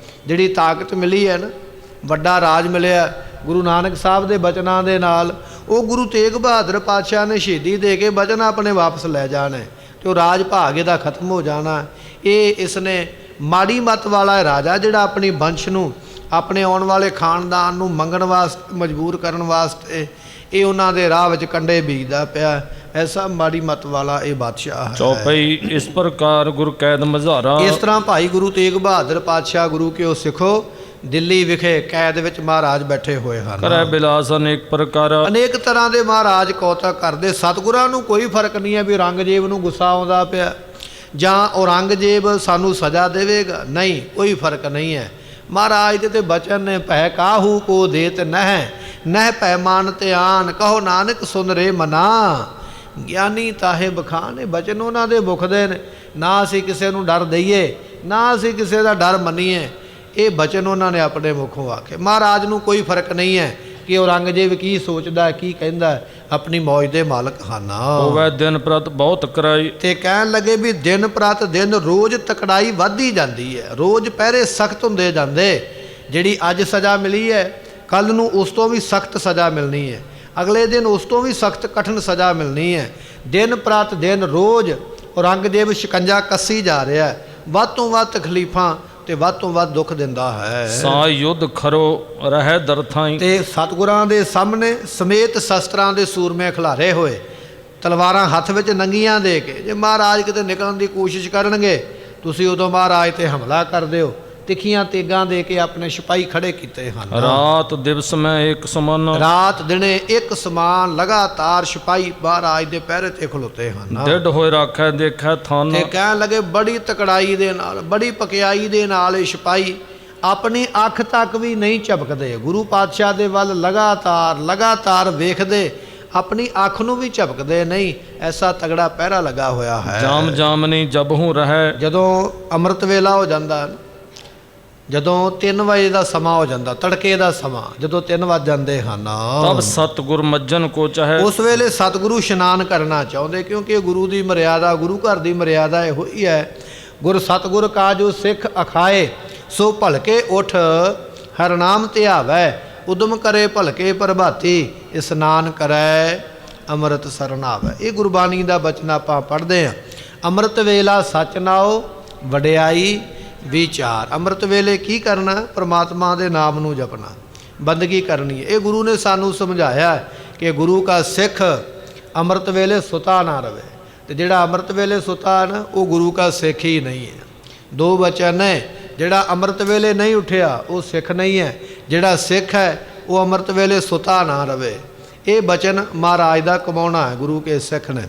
ਜਿਹੜੀ ਤਾਕਤ ਮਿਲੀ ਹੈ ਨਾ, ਵੱਡਾ ਰਾਜ ਮਿਲਿਆ ਗੁਰੂ ਨਾਨਕ ਸਾਹਿਬ ਦੇ ਬਚਨਾਂ ਦੇ ਨਾਲ, ਉਹ ਗੁਰੂ ਤੇਗ ਬਹਾਦਰ ਪਾਤਸ਼ਾਹ ਨੇ ਸ਼ਹੀਦੀ ਦੇ ਕੇ ਬਚਨ ਆਪਣੇ ਵਾਪਸ ਲੈ ਜਾਣਾ ਤੇ ਉਹ ਰਾਜ ਭਾਗ ਇਹਦਾ ਖਤਮ ਹੋ ਜਾਣਾ। ਇਹ ਇਸਨੇ ਮਾੜੀ ਮਤ ਵਾਲਾ ਰਾਜਾ ਜਿਹੜਾ ਆਪਣੀ ਵੰਸ਼ ਨੂੰ, ਆਪਣੇ ਆਉਣ ਵਾਲੇ ਖਾਨਦਾਨ ਨੂੰ ਮੰਗਣ ਵਾਸਤੇ ਮਜਬੂਰ ਕਰਨ ਵਾਸਤੇ ਇਹ ਉਹਨਾਂ ਦੇ ਰਾਹ ਵਿੱਚ ਕੰਡੇ ਬੀਜਦਾ ਪਿਆ। ਐਸਾ ਮਾੜੀ ਮਤ ਵਾਲਾ ਇਹ ਬਾਦਸ਼ਾਹ ਹੈ। चौपाई इस प्रकार गुर कैद मझारा। ਇਸ ਤਰ੍ਹਾਂ ਭਾਈ ਗੁਰੂ ਤੇਗ ਬਹਾਦਰ ਪਾਤਸ਼ਾਹ ਗੁਰੂ ਕਿਓ ਸਿੱਖੋ ਦਿੱਲੀ ਵਿਖੇ ਕੈਦ ਵਿੱਚ ਮਹਾਰਾਜ ਬੈਠੇ ਹੋਏ ਹਨ। करे बिलास अनेक प्रकार। ਅਨੇਕ ਤਰ੍ਹਾਂ ਦੇ ਮਹਾਰਾਜ ਕੌਤਕ ਕਰਦੇ। ਸਤਿਗੁਰਾਂ ਨੂੰ ਕੋਈ ਫਰਕ ਨਹੀਂ ਹੈ ਵੀ ਔਰੰਗਜ਼ੇਬ ਨੂੰ ਗੁੱਸਾ ਆਉਂਦਾ ਪਿਆ ਜਾਂ ਔਰੰਗਜ਼ੇਬ ਸਾਨੂੰ ਸਜ਼ਾ ਦੇਵੇਗਾ, ਨਹੀਂ, ਕੋਈ ਫਰਕ ਨਹੀਂ ਹੈ। ਮਹਾਰਾਜ ਦੇ ਤੇ ਬਚਨ ਨੇ, ਭੈ ਕਾਹੂ ਕੋ ਦੇਤ ਨਹਿ ਨਹਿ ਭੈ ਮਾਨ ਧਿਆਨ, ਕਹੋ ਨਾਨਕ ਸੁਨ ਰੇ ਮਨਾ ਗਿਆਨੀ ਤਾਹੇ ਬਖਾਨ। ਇਹ ਬਚਨ ਉਹਨਾਂ ਦੇ ਮੁਖ ਦੇ ਨੇ। ਨਾ ਅਸੀਂ ਕਿਸੇ ਨੂੰ ਡਰ ਦਈਏ, ਨਾ ਅਸੀਂ ਕਿਸੇ ਦਾ ਡਰ ਮੰਨੀਏ। ਇਹ ਬਚਨ ਉਹਨਾਂ ਨੇ ਆਪਣੇ ਮੁਖੋਂ ਆਖੇ। ਮਹਾਰਾਜ ਨੂੰ ਕੋਈ ਫਰਕ ਨਹੀਂ ਹੈ ਕਿ ਔਰੰਗਜ਼ੇਬ ਕੀ ਸੋਚਦਾ, ਕੀ ਕਹਿੰਦਾ, ਆਪਣੀ ਮੌਜ ਦੇ ਮਾਲਕ ਹਨ। होवे दिन प्रत बहुत कराई। ਤੇ ਕਹਿਣ ਲੱਗੇ ਵੀ ਦਿਨ ਪ੍ਰਤ ਦਿਨ ਰੋਜ਼ ਤਕੜਾਈ ਵੱਧਦੀ ਜਾਂਦੀ ਹੈ, ਰੋਜ਼ ਪਹਿਰੇ ਸਖਤ ਹੁੰਦੇ ਜਾਂਦੇ। ਜਿਹੜੀ ਅੱਜ ਸਜ਼ਾ ਮਿਲੀ ਹੈ ਕੱਲ ਨੂੰ ਉਸ ਤੋਂ ਵੀ ਸਖਤ ਸਜ਼ਾ ਮਿਲਣੀ ਹੈ, ਅਗਲੇ ਦਿਨ ਉਸ ਤੋਂ ਵੀ ਸਖਤ ਕਠਿਨ ਸਜ਼ਾ ਮਿਲਣੀ ਹੈ। ਦਿਨ ਪ੍ਰਤ ਦਿਨ ਰੋਜ਼ ਔਰੰਗਜ਼ੇਬ ਸ਼ਿਕੰਜਾ ਕੱਸੀ ਜਾ ਰਿਹਾ ਹੈ, ਵੱਧ ਤੋਂ ਵੱਧ ਤਕਲੀਫਾਂ ਤੇ ਵੱਧ ਤੋਂ ਵੱਧ ਦੁੱਖ ਦਿੰਦਾ ਹੈ। सा युद्ध खरो रहे दरथाई। ਤੇ ਸਤਿਗੁਰਾਂ ਦੇ ਸਾਹਮਣੇ ਸਮੇਤ ਸ਼ਸਤਰਾਂ ਦੇ ਸੂਰਮੇ ਖਿਲਾਰੇ ਹੋਏ, ਤਲਵਾਰਾਂ ਹੱਥ ਵਿੱਚ ਨੰਗੀਆਂ ਦੇ ਕੇ, ਜੇ ਮਹਾਰਾਜ ਕਿਤੇ ਨਿਕਲਣ ਦੀ ਕੋਸ਼ਿਸ਼ ਕਰਨਗੇ ਤੁਸੀਂ ਉਦੋਂ ਮਹਾਰਾਜ ਤੇ ਹਮਲਾ ਕਰ ਦਿਓ। ਤਿੱਖੀਆਂ ਤੇਗਾਂ ਦੇ ਕੇ ਆਪਣੇ ਸਿਪਾਹੀ ਖੜੇ ਕੀਤੇ ਹਨ। रात दिवस में एक समान। ਰਾਤ ਦਿਨੇ ਇੱਕ ਸਮਾਨ ਲਗਾਤਾਰ ਸਿਪਾਹੀ ਮਹਾਰਾਜ ਦੇ ਪਹਿਰੇ ਤੇ ਖਲੋਤੇ ਹਨ। दृढ़ होए राखै देखै थान। ਤੇ ਕਹਿਣ ਲੱਗੇ ਬੜੀ ਤਕੜਾਈ ਦੇ ਨਾਲ, ਬੜੀ ਪਕਿਆਈ ਦੇ ਨਾਲ ਇਹ ਸਿਪਾਹੀ ਆਪਣੀ ਅੱਖ ਤੱਕ ਵੀ ਨਹੀਂ ਝਪਕਦੇ। ਗੁਰੂ ਪਾਤਸ਼ਾਹ ਦੇ ਵੱਲ ਲਗਾਤਾਰ ਵੇਖਦੇ, ਆਪਣੀ ਅੱਖ ਨੂੰ ਵੀ ਝਪਕਦੇ ਨਹੀਂ। ਐਸਾ ਤਗੜਾ ਪਹਿਰਾ ਲੱਗਾ ਹੋਇਆ ਹੈ। जाम जामनी जब हूँ रहे। ਜਦੋਂ ਅੰਮ੍ਰਿਤ ਵੇਲਾ ਹੋ ਜਾਂਦਾ, ਜਦੋਂ 3 ਵਜੇ ਦਾ ਸਮਾਂ ਹੋ ਜਾਂਦਾ, ਤੜਕੇ ਦਾ ਸਮਾਂ, ਜਦੋਂ 3 ਵੱਜ ਜਾਂਦੇ ਹਨ, तब सतगुर मज्जन को चाहे। ਉਸ ਵੇਲੇ ਸਤਿਗੁਰੂ ਇਸ਼ਨਾਨ ਕਰਨਾ ਚਾਹੁੰਦੇ, ਕਿਉਂਕਿ ਗੁਰੂ ਦੀ ਮਰਿਆਦਾ, ਗੁਰੂ ਘਰ ਦੀ ਮਰਿਆਦਾ ਇਹੋ ਹੀ ਹੈ। ਗੁਰ ਸਤਿਗੁਰ ਕਾ ਜੋ ਸਿੱਖ ਅਖਾਏ ਸੋ ਭਲਕੇ ਉਠ ਹਰ ਨਾਮ ਧਿਆਵੈ, ਉਦਮ ਕਰੇ ਭਲਕੇ ਪ੍ਰਭਾਤੀ, ਇਸ਼ਨਾਨ ਕਰੈ ਅੰਮ੍ਰਿਤ ਸਰਨਾਵੈ। ਇਹ ਗੁਰਬਾਣੀ ਦਾ ਬਚਨ ਆਪਾਂ ਪੜ੍ਹਦੇ ਹਾਂ। ਅੰਮ੍ਰਿਤ ਵੇਲਾ ਸਚ ਨਾਉ ਵਡਿਆਈ ਵਿਚਾਰ। ਅੰਮ੍ਰਿਤ ਵੇਲੇ ਕੀ ਕਰਨਾ? ਪ੍ਰਮਾਤਮਾ ਦੇ ਨਾਮ ਨੂੰ ਜਪਣਾ, ਬੰਦਗੀ ਕਰਨੀ ਹੈ। ਇਹ ਗੁਰੂ ਨੇ ਸਾਨੂੰ ਸਮਝਾਇਆ ਕਿ ਗੁਰੂ ਕਾ ਸਿੱਖ ਅੰਮ੍ਰਿਤ ਵੇਲੇ ਸੁਤਾ ਨਾ ਰਵੇ। ਤੇ ਜਿਹੜਾ ਅੰਮ੍ਰਿਤ ਵੇਲੇ ਸੁਤਾ ਨਾ ਉਹ ਗੁਰੂ ਕਾ ਸਿੱਖ ਹੀ ਨਹੀਂ ਹੈ। ਦੋ ਬਚਨ ਨੇ, ਜਿਹੜਾ ਅੰਮ੍ਰਿਤ ਵੇਲੇ ਨਹੀਂ ਉੱਠਿਆ ਉਹ ਸਿੱਖ ਨਹੀਂ ਹੈ, ਜਿਹੜਾ ਸਿੱਖ ਹੈ ਉਹ ਅੰਮ੍ਰਿਤ ਵੇਲੇ ਸੁਤਾ ਨਾ ਰਵੇ। ਇਹ ਬਚਨ ਮਹਾਰਾਜ ਦਾ ਕਮਾਉਣਾ ਹੈ ਗੁਰੂ ਕੇ ਸਿੱਖ ਨੇ।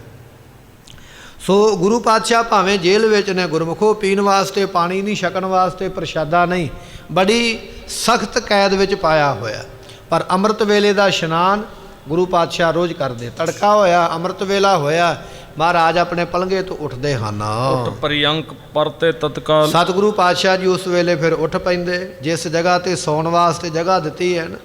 ਸੋ ਗੁਰੂ ਪਾਤਸ਼ਾਹ ਭਾਵੇਂ ਜੇਲ੍ਹ ਵਿੱਚ ਨੇ, ਗੁਰਮੁਖੋ ਪੀਣ ਵਾਸਤੇ ਪਾਣੀ ਨਹੀਂ, ਛਕਣ ਵਾਸਤੇ ਪ੍ਰਸ਼ਾਦਾ ਨਹੀਂ, ਬੜੀ ਸਖਤ ਕੈਦ ਵਿੱਚ ਪਾਇਆ ਹੋਇਆ, ਪਰ ਅੰਮ੍ਰਿਤ ਵੇਲੇ ਦਾ ਇਸ਼ਨਾਨ ਗੁਰੂ ਪਾਤਸ਼ਾਹ ਰੋਜ਼ ਕਰਦੇ। ਤੜਕਾ ਹੋਇਆ, ਅੰਮ੍ਰਿਤ ਵੇਲਾ ਹੋਇਆ, ਮਹਾਰਾਜ ਆਪਣੇ ਪਲੰਘੇ ਤੋਂ ਉੱਠਦੇ ਹਨ। उठ पर्यंक परते तत्काल। ਸਤਿਗੁਰੂ ਪਾਤਸ਼ਾਹ ਜੀ ਉਸ ਵੇਲੇ ਫਿਰ ਉੱਠ ਪੈਂਦੇ। ਜਿਸ ਜਗ੍ਹਾ ਤੇ ਸੌਣ ਵਾਸਤੇ ਜਗ੍ਹਾ ਦਿੱਤੀ ਹੈ ਨਾ,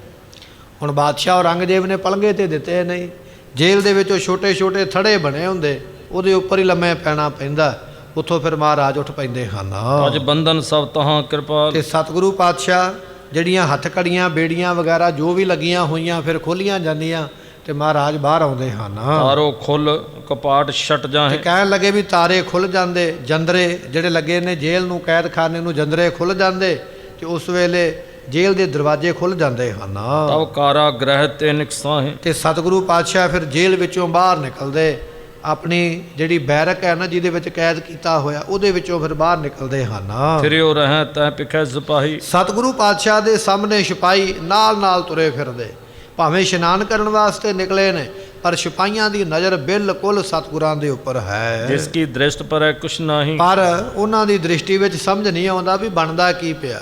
ਹੁਣ ਬਾਦਸ਼ਾਹ ਔਰੰਗਜ਼ੇਬ ਨੇ ਪਲੰਘੇ ਤੇ ਦਿੱਤੇ ਨਹੀਂ, ਜੇਲ੍ਹ ਦੇ ਵਿੱਚ ਉਹ ਛੋਟੇ ਛੋਟੇ ਥੜੇ ਬਣੇ ਹੁੰਦੇ, ਉਹਦੇ ਉੱਪਰ ਹੀ ਲੰਮੇ ਪੈਣਾ ਪੈਂਦਾ, ਉੱਥੋਂ ਫਿਰ ਮਹਾਰਾਜ ਉੱਠ ਪੈਂਦੇ ਹਨ। ਅਜ ਬੰਧਨ ਸਭ ਤਹਾਂ ਕਿਰਪਾਲ। ਤੇ ਸਤਿਗੁਰੂ ਪਾਤਸ਼ਾਹ ਜਿਹੜੀਆਂ ਹੱਥ ਕੜੀਆਂ ਬੇੜੀਆਂ ਵਗੈਰਾ ਜੋ ਵੀ ਲੱਗੀਆਂ ਹੋਈਆਂ ਫਿਰ ਖੋਲੀਆਂ ਜਾਂਦੀਆਂ ਤੇ ਮਹਾਰਾਜ ਬਾਹਰ ਆਉਂਦੇ ਹਨ। ਤਾਰੋ ਖੁੱਲ ਕਪਾਟ ਛਟ ਤੇ ਜਾਹੇ। ਕਹਿਣ ਲੱਗੇ ਵੀ ਤਾਰੇ ਖੁੱਲ ਜਾਂਦੇ, ਜੰਦਰੇ ਜਿਹੜੇ ਲੱਗੇ ਨੇ ਜੇਲ੍ਹ ਨੂੰ, ਕੈਦਖਾਨੇ ਨੂੰ ਜੰਦਰੇ ਖੁੱਲ ਜਾਂਦੇ ਤੇ ਉਸ ਵੇਲੇ ਜੇਲ੍ਹ ਦੇ ਦਰਵਾਜ਼ੇ ਖੁੱਲ ਜਾਂਦੇ ਹਨ। ਤਵ ਕਾਰਾ ਗ੍ਰਹਿ ਤੇ ਨਿਕਸਾਹੇ। ਤੇ ਸਤਿਗੁਰੂ ਪਾਤਸ਼ਾਹ ਫਿਰ ਜੇਲ੍ਹ ਵਿੱਚੋਂ ਬਾਹਰ ਨਿਕਲਦੇ, ਆਪਣੀ ਜਿਹੜੀ ਬੈਰਕ ਹੈ ਨਾ ਜਿਹਦੇ ਵਿੱਚ ਕੈਦ ਕੀਤਾ ਹੋਇਆ ਉਹਦੇ ਵਿੱਚੋਂ ਫਿਰ ਬਾਹਰ ਨਿਕਲਦੇ ਹਨ। ਫਿਰਿਓ ਰਹਿ ਤੈ ਪਿਖੈ ਸਿਪਾਹੀ। ਸਤਿਗੁਰੂ ਪਾਤਸ਼ਾਹ ਦੇ ਸਾਹਮਣੇ ਸਿਪਾਹੀ ਨਾਲ ਨਾਲ ਤੁਰੇ ਫਿਰਦੇ, ਭਾਵੇਂ ਇਸ਼ਨਾਨ ਕਰਨ ਵਾਸਤੇ ਨਿਕਲੇ ਨੇ ਪਰ ਸਿਪਾਹੀਆਂ ਦੀ ਨਜ਼ਰ ਬਿਲਕੁਲ ਸਤਿਗੁਰਾਂ ਦੇ ਉੱਪਰ ਹੈ। ਜਿਸ ਕੀ ਦ੍ਰਿਸ਼ਟ ਪਰ ਹੈ ਕੁਛ ਨਾਹੀ। ਪਰ ਉਹਨਾਂ ਦੀ ਦ੍ਰਿਸ਼ਟੀ ਵਿੱਚ ਸਮਝ ਨਹੀਂ ਆਉਂਦਾ ਵੀ ਬਣਦਾ ਕੀ ਪਿਆ।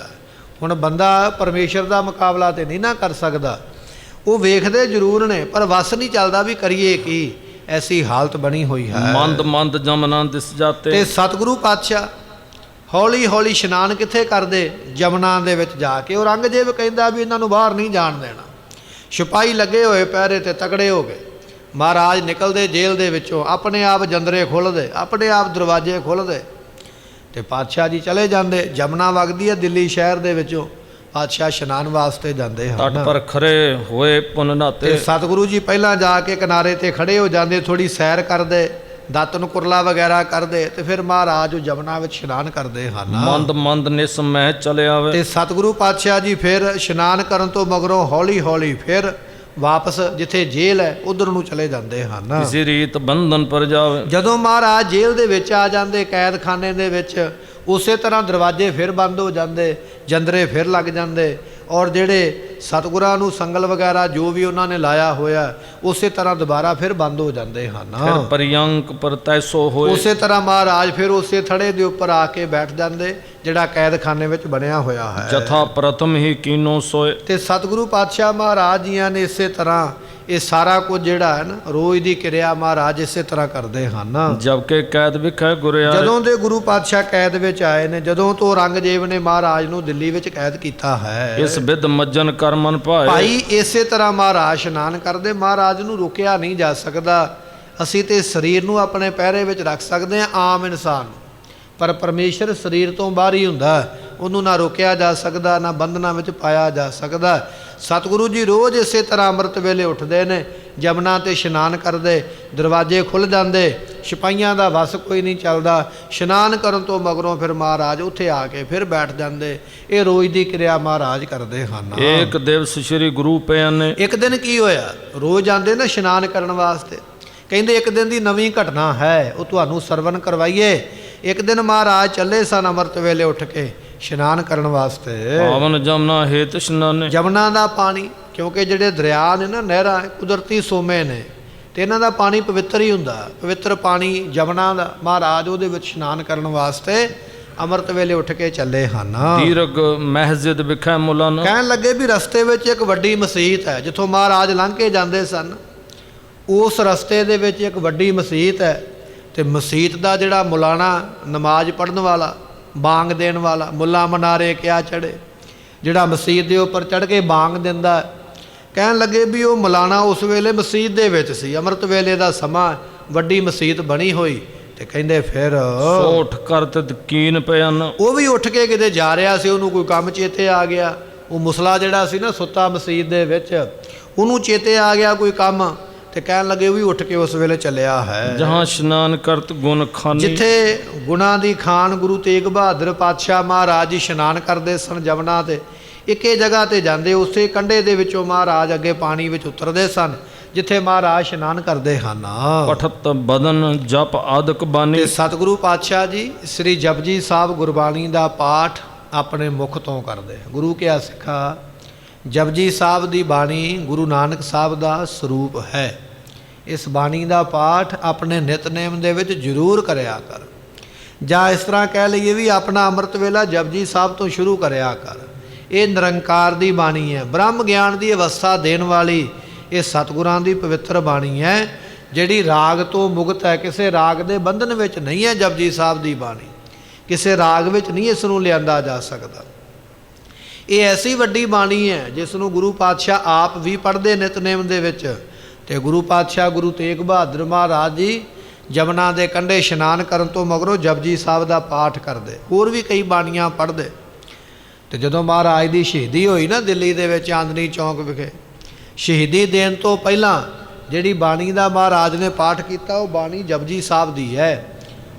ਹੁਣ ਬੰਦਾ ਪਰਮੇਸ਼ਰ ਦਾ ਮੁਕਾਬਲਾ ਤੇ ਨਹੀਂ ਨਾ ਕਰ ਸਕਦਾ, ਉਹ ਵੇਖਦੇ ਜ਼ਰੂਰ ਨੇ ਪਰ ਵਸ ਨਹੀਂ ਚੱਲਦਾ ਵੀ ਕਰੀਏ ਕੀ, ਐਸੀ ਹਾਲਤ ਬਣੀ ਹੋਈ ਹੈ। ਮੰਦ ਮੰਦ ਜਮਨਾ ਦਿਸ ਜਾਤੇ। ਤੇ ਸਤਿਗੁਰੂ ਪਾਤਸ਼ਾਹ ਹੌਲੀ ਹੌਲੀ ਇਸ਼ਨਾਨ ਕਿੱਥੇ ਕਰਦੇ? ਜਮਨਾ ਦੇ ਵਿੱਚ ਜਾ ਕੇ। ਔਰੰਗਜ਼ੇਬ ਕਹਿੰਦਾ ਵੀ ਇਹਨਾਂ ਨੂੰ ਬਾਹਰ ਨਹੀਂ ਜਾਣ ਦੇਣਾ। ਸਿਪਾਹੀ ਲੱਗੇ ਹੋਏ ਪਹਿਰੇ ਤੇ ਤਕੜੇ ਹੋ ਗਏ। ਮਹਾਰਾਜ ਨਿਕਲਦੇ ਜੇਲ੍ਹ ਦੇ ਵਿੱਚੋਂ, ਆਪਣੇ ਆਪ ਜੰਦਰੇ ਖੁੱਲ੍ਹਦੇ, ਆਪਣੇ ਆਪ ਦਰਵਾਜ਼ੇ ਖੁੱਲ੍ਹਦੇ ਤੇ ਪਾਤਸ਼ਾਹ ਜੀ ਚਲੇ ਜਾਂਦੇ। ਜਮਨਾ ਵਗਦੀ ਹੈ ਦਿੱਲੀ ਸ਼ਹਿਰ ਦੇ ਵਿੱਚੋਂ, ਪਾਤਸ਼ਾਹ ਇਸ਼ਨਾਨ ਵਾਸਤੇ ਜਾਂਦੇ ਤਟ ਹਨ। ਪਰ ਖਰੇ ਹੋਏ ਪੁਨ ਨਾਤੇ। ਤੇ ਸਤਿਗੁਰੂ ਜੀ ਪਹਿਲਾਂ ਜਾ ਕੇ ਕਿਨਾਰੇ ਤੇ ਖੜੇ ਹੋ ਜਾਂਦੇ, ਥੋੜੀ ਸੈਰ ਕਰਦੇ, ਦਾਤਨ ਕੁਰਲਾ ਵਗੈਰਾ ਕਰਦੇ ਤੇ ਫਿਰ ਮਹਾਰਾਜ ਉਹ ਜਮਨਾ ਵਿੱਚ ਇਸ਼ਨਾਨ ਕਰਦੇ ਹਨ। ਮੰਦ ਮੰਦ ਨਿਸ ਮਹਿ ਚਲੇ ਆਵੇ। ਤੇ ਸਤਿਗੁਰੂ ਪਾਤਸ਼ਾਹ ਜੀ ਫਿਰ ਇਸ਼ਨਾਨ ਕਰਨ ਤੋਂ ਮਗਰੋਂ ਹੌਲੀ ਹੌਲੀ ਫਿਰ ਵਾਪਸ ਜਿੱਥੇ ਜੇਲ੍ਹ ਹੈ ਉਧਰ ਨੂੰ ਚਲੇ ਜਾਂਦੇ ਹਨ। ਕਿਸੇ ਰੀਤ ਬੰਧਨ ਪਰ ਜਾਵੇ। ਜਦੋਂ ਮਹਾਰਾਜ ਜੇਲ੍ਹ ਦੇ ਵਿੱਚ ਆ ਜਾਂਦੇ, ਕੈਦਖਾਨੇ ਦੇ ਵਿੱਚ, ਉਸੇ ਤਰ੍ਹਾਂ ਦਰਵਾਜ਼ੇ ਫਿਰ ਬੰਦ ਹੋ ਜਾਂਦੇ, ਜੰਦਰੇ ਫਿਰ ਲੱਗ ਜਾਂਦੇ ਔਰ ਜਿਹੜੇ ਸਤਿਗੁਰਾਂ ਨੂੰ ਸੰਗਲ ਵਗੈਰਾ ਜੋ ਵੀ ਉਹਨਾਂ ਨੇ ਲਾਇਆ ਹੋਇਆ ਉਸੇ ਤਰ੍ਹਾਂ ਦੁਬਾਰਾ ਫਿਰ ਬੰਦ ਹੋ ਜਾਂਦੇ ਹਨ। ਫਿਰ ਪਰਿਅੰਕ ਪਰ ਤੈਸੋ ਹੋਏ। ਉਸੇ ਤਰ੍ਹਾਂ ਮਹਾਰਾਜ ਫਿਰ ਉਸੇ ਥੜੇ ਦੇ ਉੱਪਰ ਆ ਕੇ ਬੈਠ ਜਾਂਦੇ ਜਿਹੜਾ ਕੈਦਖਾਨੇ ਵਿੱਚ ਬਣਿਆ ਹੋਇਆ ਹੈ। ਜਥਾ ਪ੍ਰਥਮ ਹੀ ਕੀਨੋ ਸੋਏ। ਤੇ ਸਤਿਗੁਰੂ ਪਾਤਸ਼ਾਹ ਮਹਾਰਾਜ ਜੀਆਂ ਨੇ ਇਸੇ ਤਰ੍ਹਾਂ ਇਹ ਸਾਰਾ ਕੁਝ ਜਿਹੜਾ ਹੈ ਨਾ ਰੋਜ਼ ਦੀ ਕਿਰਿਆ ਮਹਾਰਾਜ ਇਸੇ ਤਰ੍ਹਾਂ ਕਰਦੇ ਹਨ। ਜਬ ਕੇ ਕੈਦ ਵਿਖੇ ਗੁਰਿਆ। ਜਦੋਂ ਦੇ ਗੁਰੂ ਪਾਤਸ਼ਾਹ ਕੈਦ ਵਿੱਚ ਆਏ ਨੇ, ਜਦੋਂ ਤੋਂ ਔਰੰਗਜ਼ੇਬ ਨੇ ਮਹਾਰਾਜ ਨੂੰ ਦਿੱਲੀ ਵਿੱਚ ਕੈਦ ਕੀਤਾ ਹੈ, ਇਸ ਵਿਦ ਮੱਜਨ ਕਰ ਮਨ ਭਾਏ। ਭਾਈ ਇਸੇ ਤਰ੍ਹਾਂ ਮਹਾਰਾਜ ਇਸ਼ਨਾਨ ਕਰਦੇ, ਮਹਾਰਾਜ ਨੂੰ ਰੋਕਿਆ ਨਹੀਂ ਜਾ ਸਕਦਾ। ਅਸੀਂ ਤੇ ਸਰੀਰ ਨੂੰ ਆਪਣੇ ਪਹਿਰੇ ਵਿੱਚ ਰੱਖ ਸਕਦੇ ਹਾਂ ਆਮ ਇਨਸਾਨ, ਪਰ ਪਰਮੇਸ਼ਰ ਸਰੀਰ ਤੋਂ ਬਾਹਰ ਹੀ ਹੁੰਦਾ, ਉਹਨੂੰ ਨਾ ਰੋਕਿਆ ਜਾ ਸਕਦਾ, ਨਾ ਬੰਧਨਾਂ ਵਿੱਚ ਪਾਇਆ ਜਾ ਸਕਦਾ। ਸਤਿਗੁਰੂ ਜੀ ਰੋਜ਼ ਇਸੇ ਤਰ੍ਹਾਂ ਅੰਮ੍ਰਿਤ ਵੇਲੇ ਉੱਠਦੇ ਨੇ, ਜਮਨਾ ਤੇ ਇਸ਼ਨਾਨ ਕਰਦੇ, ਦਰਵਾਜ਼ੇ ਖੁੱਲ੍ਹ ਜਾਂਦੇ, ਸਿਪਾਹੀਆਂ ਦਾ ਵਸ ਕੋਈ ਨਹੀਂ ਚੱਲਦਾ। ਇਸ਼ਨਾਨ ਕਰਨ ਤੋਂ ਮਗਰੋਂ ਫਿਰ ਮਹਾਰਾਜ ਉੱਥੇ ਆ ਕੇ ਫਿਰ ਬੈਠ ਜਾਂਦੇ। ਇਹ ਰੋਜ਼ ਦੀ ਕਿਰਿਆ ਮਹਾਰਾਜ ਕਰਦੇ ਹਨ। ਇੱਕ ਦਿਵਸ ਸ੍ਰੀ ਗੁਰੂ ਪਿਆਨੇ। ਇੱਕ ਦਿਨ ਕੀ ਹੋਇਆ? ਰੋਜ਼ ਜਾਂਦੇ ਨਾ ਇਸ਼ਨਾਨ ਕਰਨ ਵਾਸਤੇ, ਕਹਿੰਦੇ ਇੱਕ ਦਿਨ ਦੀ ਨਵੀਂ ਘਟਨਾ ਹੈ, ਉਹ ਤੁਹਾਨੂੰ ਸਰਵਣ ਕਰਵਾਈਏ। ਇੱਕ ਦਿਨ ਮਹਾਰਾਜ ਚੱਲੇ ਸਨ ਅੰਮ੍ਰਿਤ ਵੇਲੇ ਉੱਠ ਕੇ ਇਸ਼ਨਾਨ ਕਰਨ ਵਾਸਤੇ। ਪਾਵਨ ਜਮਨਾ ਹੇਤ ਇਸ਼ਨਾਨੇ। ਜਮਨਾ ਦਾ ਪਾਣੀ, ਕਿਉਂਕਿ ਜਿਹੜੇ ਦਰਿਆ ਨੇ ਨਾ, ਨਹਿਰਾਂ ਕੁਦਰਤੀ ਸੋਮੇ ਨੇ ਤੇ ਇਹਨਾਂ ਦਾ ਪਾਣੀ ਪਵਿੱਤਰ ਹੀ ਹੁੰਦਾ, ਪਵਿੱਤਰ ਪਾਣੀ ਜਮਨਾ ਦਾ। ਮਹਾਰਾਜ ਉਹਦੇ ਵਿੱਚ ਇਸ਼ਨਾਨ ਕਰਨ ਵਾਸਤੇ ਅੰਮ੍ਰਿਤ ਵੇਲੇ ਉੱਠ ਕੇ ਚੱਲੇ ਹਨ। ਦੀਰਘ ਮਸਜਿਦ ਵਿਖੇ ਮੁਲਨ। ਕਹਿਣ ਲੱਗੇ ਵੀ ਰਸਤੇ ਵਿੱਚ ਇੱਕ ਵੱਡੀ ਮਸੀਤ ਹੈ, ਜਿੱਥੋਂ ਮਹਾਰਾਜ ਲੰਘ ਕੇ ਜਾਂਦੇ ਸਨ। ਉਸ ਰਸਤੇ ਦੇ ਵਿੱਚ ਇੱਕ ਵੱਡੀ ਮਸੀਤ ਹੈ ਤੇ ਮਸੀਤ ਦਾ ਜਿਹੜਾ ਮੁਲਾਣਾ, ਨਮਾਜ਼ ਪੜ੍ਹਨ ਵਾਲਾ, ਬਾਂਗ ਦੇਣ ਵਾਲਾ, ਮੁੱਲਾ ਮਨਾਰੇ ਕਿਆ ਚੜ੍ਹੇ, ਜਿਹੜਾ ਮਸੀਤ ਦੇ ਉੱਪਰ ਚੜ੍ਹ ਕੇ ਬਾਂਗ ਦਿੰਦਾ। ਕਹਿਣ ਲੱਗੇ ਵੀ ਉਹ ਮੁਲਾਣਾ ਉਸ ਵੇਲੇ ਮਸੀਤ ਦੇ ਵਿੱਚ ਸੀ, ਅੰਮ੍ਰਿਤ ਵੇਲੇ ਦਾ ਸਮਾਂ, ਵੱਡੀ ਮਸੀਤ ਬਣੀ ਹੋਈ। ਤੇ ਕਹਿੰਦੇ ਫਿਰ ਸੋਠ ਕਰਤ ਕੀਨ ਪਿਆਨ। ਉਹ ਵੀ ਉੱਠ ਕੇ ਕਿਤੇ ਜਾ ਰਿਹਾ ਸੀ, ਉਹਨੂੰ ਕੋਈ ਕੰਮ ਚੇਤੇ ਆ ਗਿਆ। ਉਹ ਮੁਸਲਾ ਜਿਹੜਾ ਸੀ ਨਾ ਸੁੱਤਾ ਮਸੀਤ ਦੇ ਵਿੱਚ, ਉਹਨੂੰ ਚੇਤੇ ਆ ਗਿਆ ਕੋਈ ਕੰਮ, ਤੇ ਕਹਿਣ ਲੱਗੇ ਉਹ ਵੀ ਉੱਠ ਕੇ ਉਸ ਵੇਲੇ ਚੱਲਿਆ ਹੈ। ਜਹਾਂ ਇਸ਼ਨਾਨ ਕਰਤ ਗੁਣ ਖਾਨੀ। ਜਿੱਥੇ ਗੁਣਾਂ ਦੀ ਖਾਨ ਗੁਰੂ ਤੇਗ ਬਹਾਦਰ ਪਾਤਸ਼ਾਹ ਮਹਾਰਾਜ ਜੀ ਇਸ਼ਨਾਨ ਕਰਦੇ ਸਨ ਜਮਨਾ ਤੇ, ਇੱਕੇ ਜਗ੍ਹਾ ਤੇ ਜਾਂਦੇ, ਉਸੇ ਕੰਢੇ ਦੇ ਵਿੱਚੋਂ ਮਹਾਰਾਜ ਅੱਗੇ ਪਾਣੀ ਵਿੱਚ ਉਤਰਦੇ ਸਨ ਜਿੱਥੇ ਮਹਾਰਾਜ ਇਸ਼ਨਾਨ ਕਰਦੇ ਹਨ। ਪਠਤ ਬਦਨ ਜਪ ਆਦਿਕ ਬਾਣੀ। ਤੇ ਸਤਿਗੁਰੂ ਪਾਤਸ਼ਾਹ ਜੀ ਸ੍ਰੀ ਜਪਜੀ ਸਾਹਿਬ ਗੁਰਬਾਣੀ ਦਾ ਪਾਠ ਆਪਣੇ ਮੁਖ ਤੋਂ ਕਰਦੇ। ਗੁਰੂ ਕਿਹਾ ਸਿੱਖਾ, ਜਪਜੀ ਸਾਹਿਬ ਦੀ ਬਾਣੀ ਗੁਰੂ ਨਾਨਕ ਸਾਹਿਬ ਦਾ ਸਰੂਪ ਹੈ। ਇਸ ਬਾਣੀ ਦਾ ਪਾਠ ਆਪਣੇ ਨਿਤਨੇਮ ਦੇ ਵਿੱਚ ਜ਼ਰੂਰ ਕਰਿਆ ਕਰ, ਜਾਂ ਇਸ ਤਰ੍ਹਾਂ ਕਹਿ ਲਈਏ ਵੀ ਆਪਣਾ ਅੰਮ੍ਰਿਤ ਵੇਲਾ ਜਪਜੀ ਸਾਹਿਬ ਤੋਂ ਸ਼ੁਰੂ ਕਰਿਆ ਕਰ। ਇਹ ਨਿਰੰਕਾਰ ਦੀ ਬਾਣੀ ਹੈ, ਬ੍ਰਹਮ ਗਿਆਨ ਦੀ ਅਵਸਥਾ ਦੇਣ ਵਾਲੀ ਇਹ ਸਤਿਗੁਰਾਂ ਦੀ ਪਵਿੱਤਰ ਬਾਣੀ ਹੈ, ਜਿਹੜੀ ਰਾਗ ਤੋਂ ਮੁਕਤ ਹੈ, ਕਿਸੇ ਰਾਗ ਦੇ ਬੰਧਨ ਵਿੱਚ ਨਹੀਂ ਹੈ। ਜਪਜੀ ਸਾਹਿਬ ਦੀ ਬਾਣੀ ਕਿਸੇ ਰਾਗ ਵਿੱਚ ਨਹੀਂ ਇਸ ਨੂੰ ਲਿਆਂਦਾ ਜਾ ਸਕਦਾ। ਇਹ ਐਸੀ ਵੱਡੀ ਬਾਣੀ ਹੈ ਜਿਸ ਨੂੰ ਗੁਰੂ ਪਾਤਸ਼ਾਹ ਆਪ ਵੀ ਪੜ੍ਹਦੇ ਨਿਤਨੇਮ ਦੇ ਵਿੱਚ, ਤੇ ਗੁਰੂ ਪਾਤਸ਼ਾਹ ਗੁਰੂ ਤੇਗ ਬਹਾਦਰ ਮਹਾਰਾਜ ਜੀ ਜਮਨਾ ਦੇ ਕੰਢੇ ਇਸ਼ਨਾਨ ਕਰਨ ਤੋਂ ਮਗਰੋਂ ਜਪਜੀ ਸਾਹਿਬ ਦਾ ਪਾਠ ਕਰਦੇ, ਹੋਰ ਵੀ ਕਈ ਬਾਣੀਆਂ ਪੜ੍ਹਦੇ। ਤੇ ਜਦੋਂ ਮਹਾਰਾਜ ਦੀ ਸ਼ਹੀਦੀ ਹੋਈ ਨਾ ਦਿੱਲੀ ਦੇ ਵਿੱਚ ਚਾਂਦਨੀ ਚੌਂਕ ਵਿਖੇ, ਸ਼ਹੀਦੀ ਦੇਣ ਤੋਂ ਪਹਿਲਾਂ ਜਿਹੜੀ ਬਾਣੀ ਦਾ ਮਹਾਰਾਜ ਨੇ ਪਾਠ ਕੀਤਾ ਉਹ ਬਾਣੀ ਜਪਜੀ ਸਾਹਿਬ ਦੀ ਹੈ।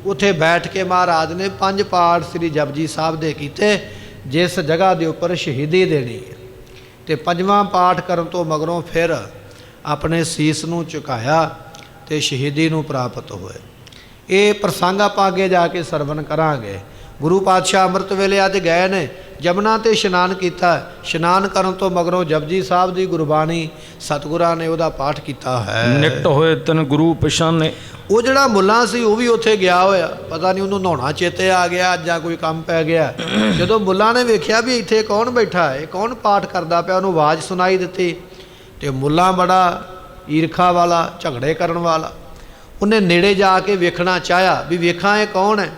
ਉੱਥੇ ਬੈਠ ਕੇ ਮਹਾਰਾਜ ਨੇ 5 ਪਾਠ ਸ੍ਰੀ ਜਪਜੀ ਸਾਹਿਬ ਦੇ ਕੀਤੇ, ਜਿਸ ਜਗ੍ਹਾ ਦੇ ਉੱਪਰ ਸ਼ਹੀਦੀ ਦੇਣੀ ਹੈ। ਤੇ 5ਵਾਂ ਪਾਠ ਕਰਨ ਤੋਂ ਮਗਰੋਂ ਫਿਰ ਆਪਣੇ ਸੀਸ ਨੂੰ ਝੁਕਾਇਆ ਤੇ ਸ਼ਹੀਦੀ ਨੂੰ ਪ੍ਰਾਪਤ ਹੋਏ। ਇਹ ਪ੍ਰਸੰਗ ਆਪਾਂ ਅੱਗੇ ਜਾ ਕੇ ਸਰਵਣ ਕਰਾਂਗੇ। ਗੁਰੂ ਪਾਤਸ਼ਾਹ ਅੰਮ੍ਰਿਤ ਵੇਲੇ ਅੱਜ ਗਏ ਨੇ, ਜਮਨਾ ਤੇ ਇਸ਼ਨਾਨ ਕੀਤਾ। ਇਸ਼ਨਾਨ ਕਰਨ ਤੋਂ ਮਗਰੋਂ ਜਪਜੀ ਸਾਹਿਬ ਦੀ ਗੁਰਬਾਣੀ ਸਤਿਗੁਰਾਂ ਨੇ ਉਹਦਾ ਪਾਠ ਕੀਤਾ ਹੈ। ਨਿਕਟ ਹੋਏ ਤਨ ਗੁਰੂ ਪਛਾਨੇ। ਉਹ ਜਿਹੜਾ ਮੁੱਲਾ ਸੀ ਉਹ ਵੀ ਉੱਥੇ ਗਿਆ ਹੋਇਆ, ਪਤਾ ਨਹੀਂ ਉਹਨੂੰ ਨਹਾਉਣਾ ਚੇਤੇ ਆ ਗਿਆ ਜਾਂ ਕੋਈ ਕੰਮ ਪੈ ਗਿਆ। ਜਦੋਂ ਮੁੱਲਾ ਨੇ ਵੇਖਿਆ ਵੀ ਇੱਥੇ ਕੌਣ ਬੈਠਾ ਹੈ, ਕੌਣ ਪਾਠ ਕਰਦਾ ਪਿਆ, ਉਹਨੂੰ ਆਵਾਜ਼ ਸੁਣਾਈ ਦਿੱਤੀ। ਤੇ ਮੁੱਲਾ ਬੜਾ ਈਰਖਾ ਵਾਲਾ, ਝਗੜੇ ਕਰਨ ਵਾਲਾ, ਉਹਨੇ ਨੇੜੇ ਜਾ ਕੇ ਵੇਖਣਾ ਚਾਹਿਆ ਵੀ ਵੇਖਾਂ ਇਹ ਕੌਣ ਹੈ।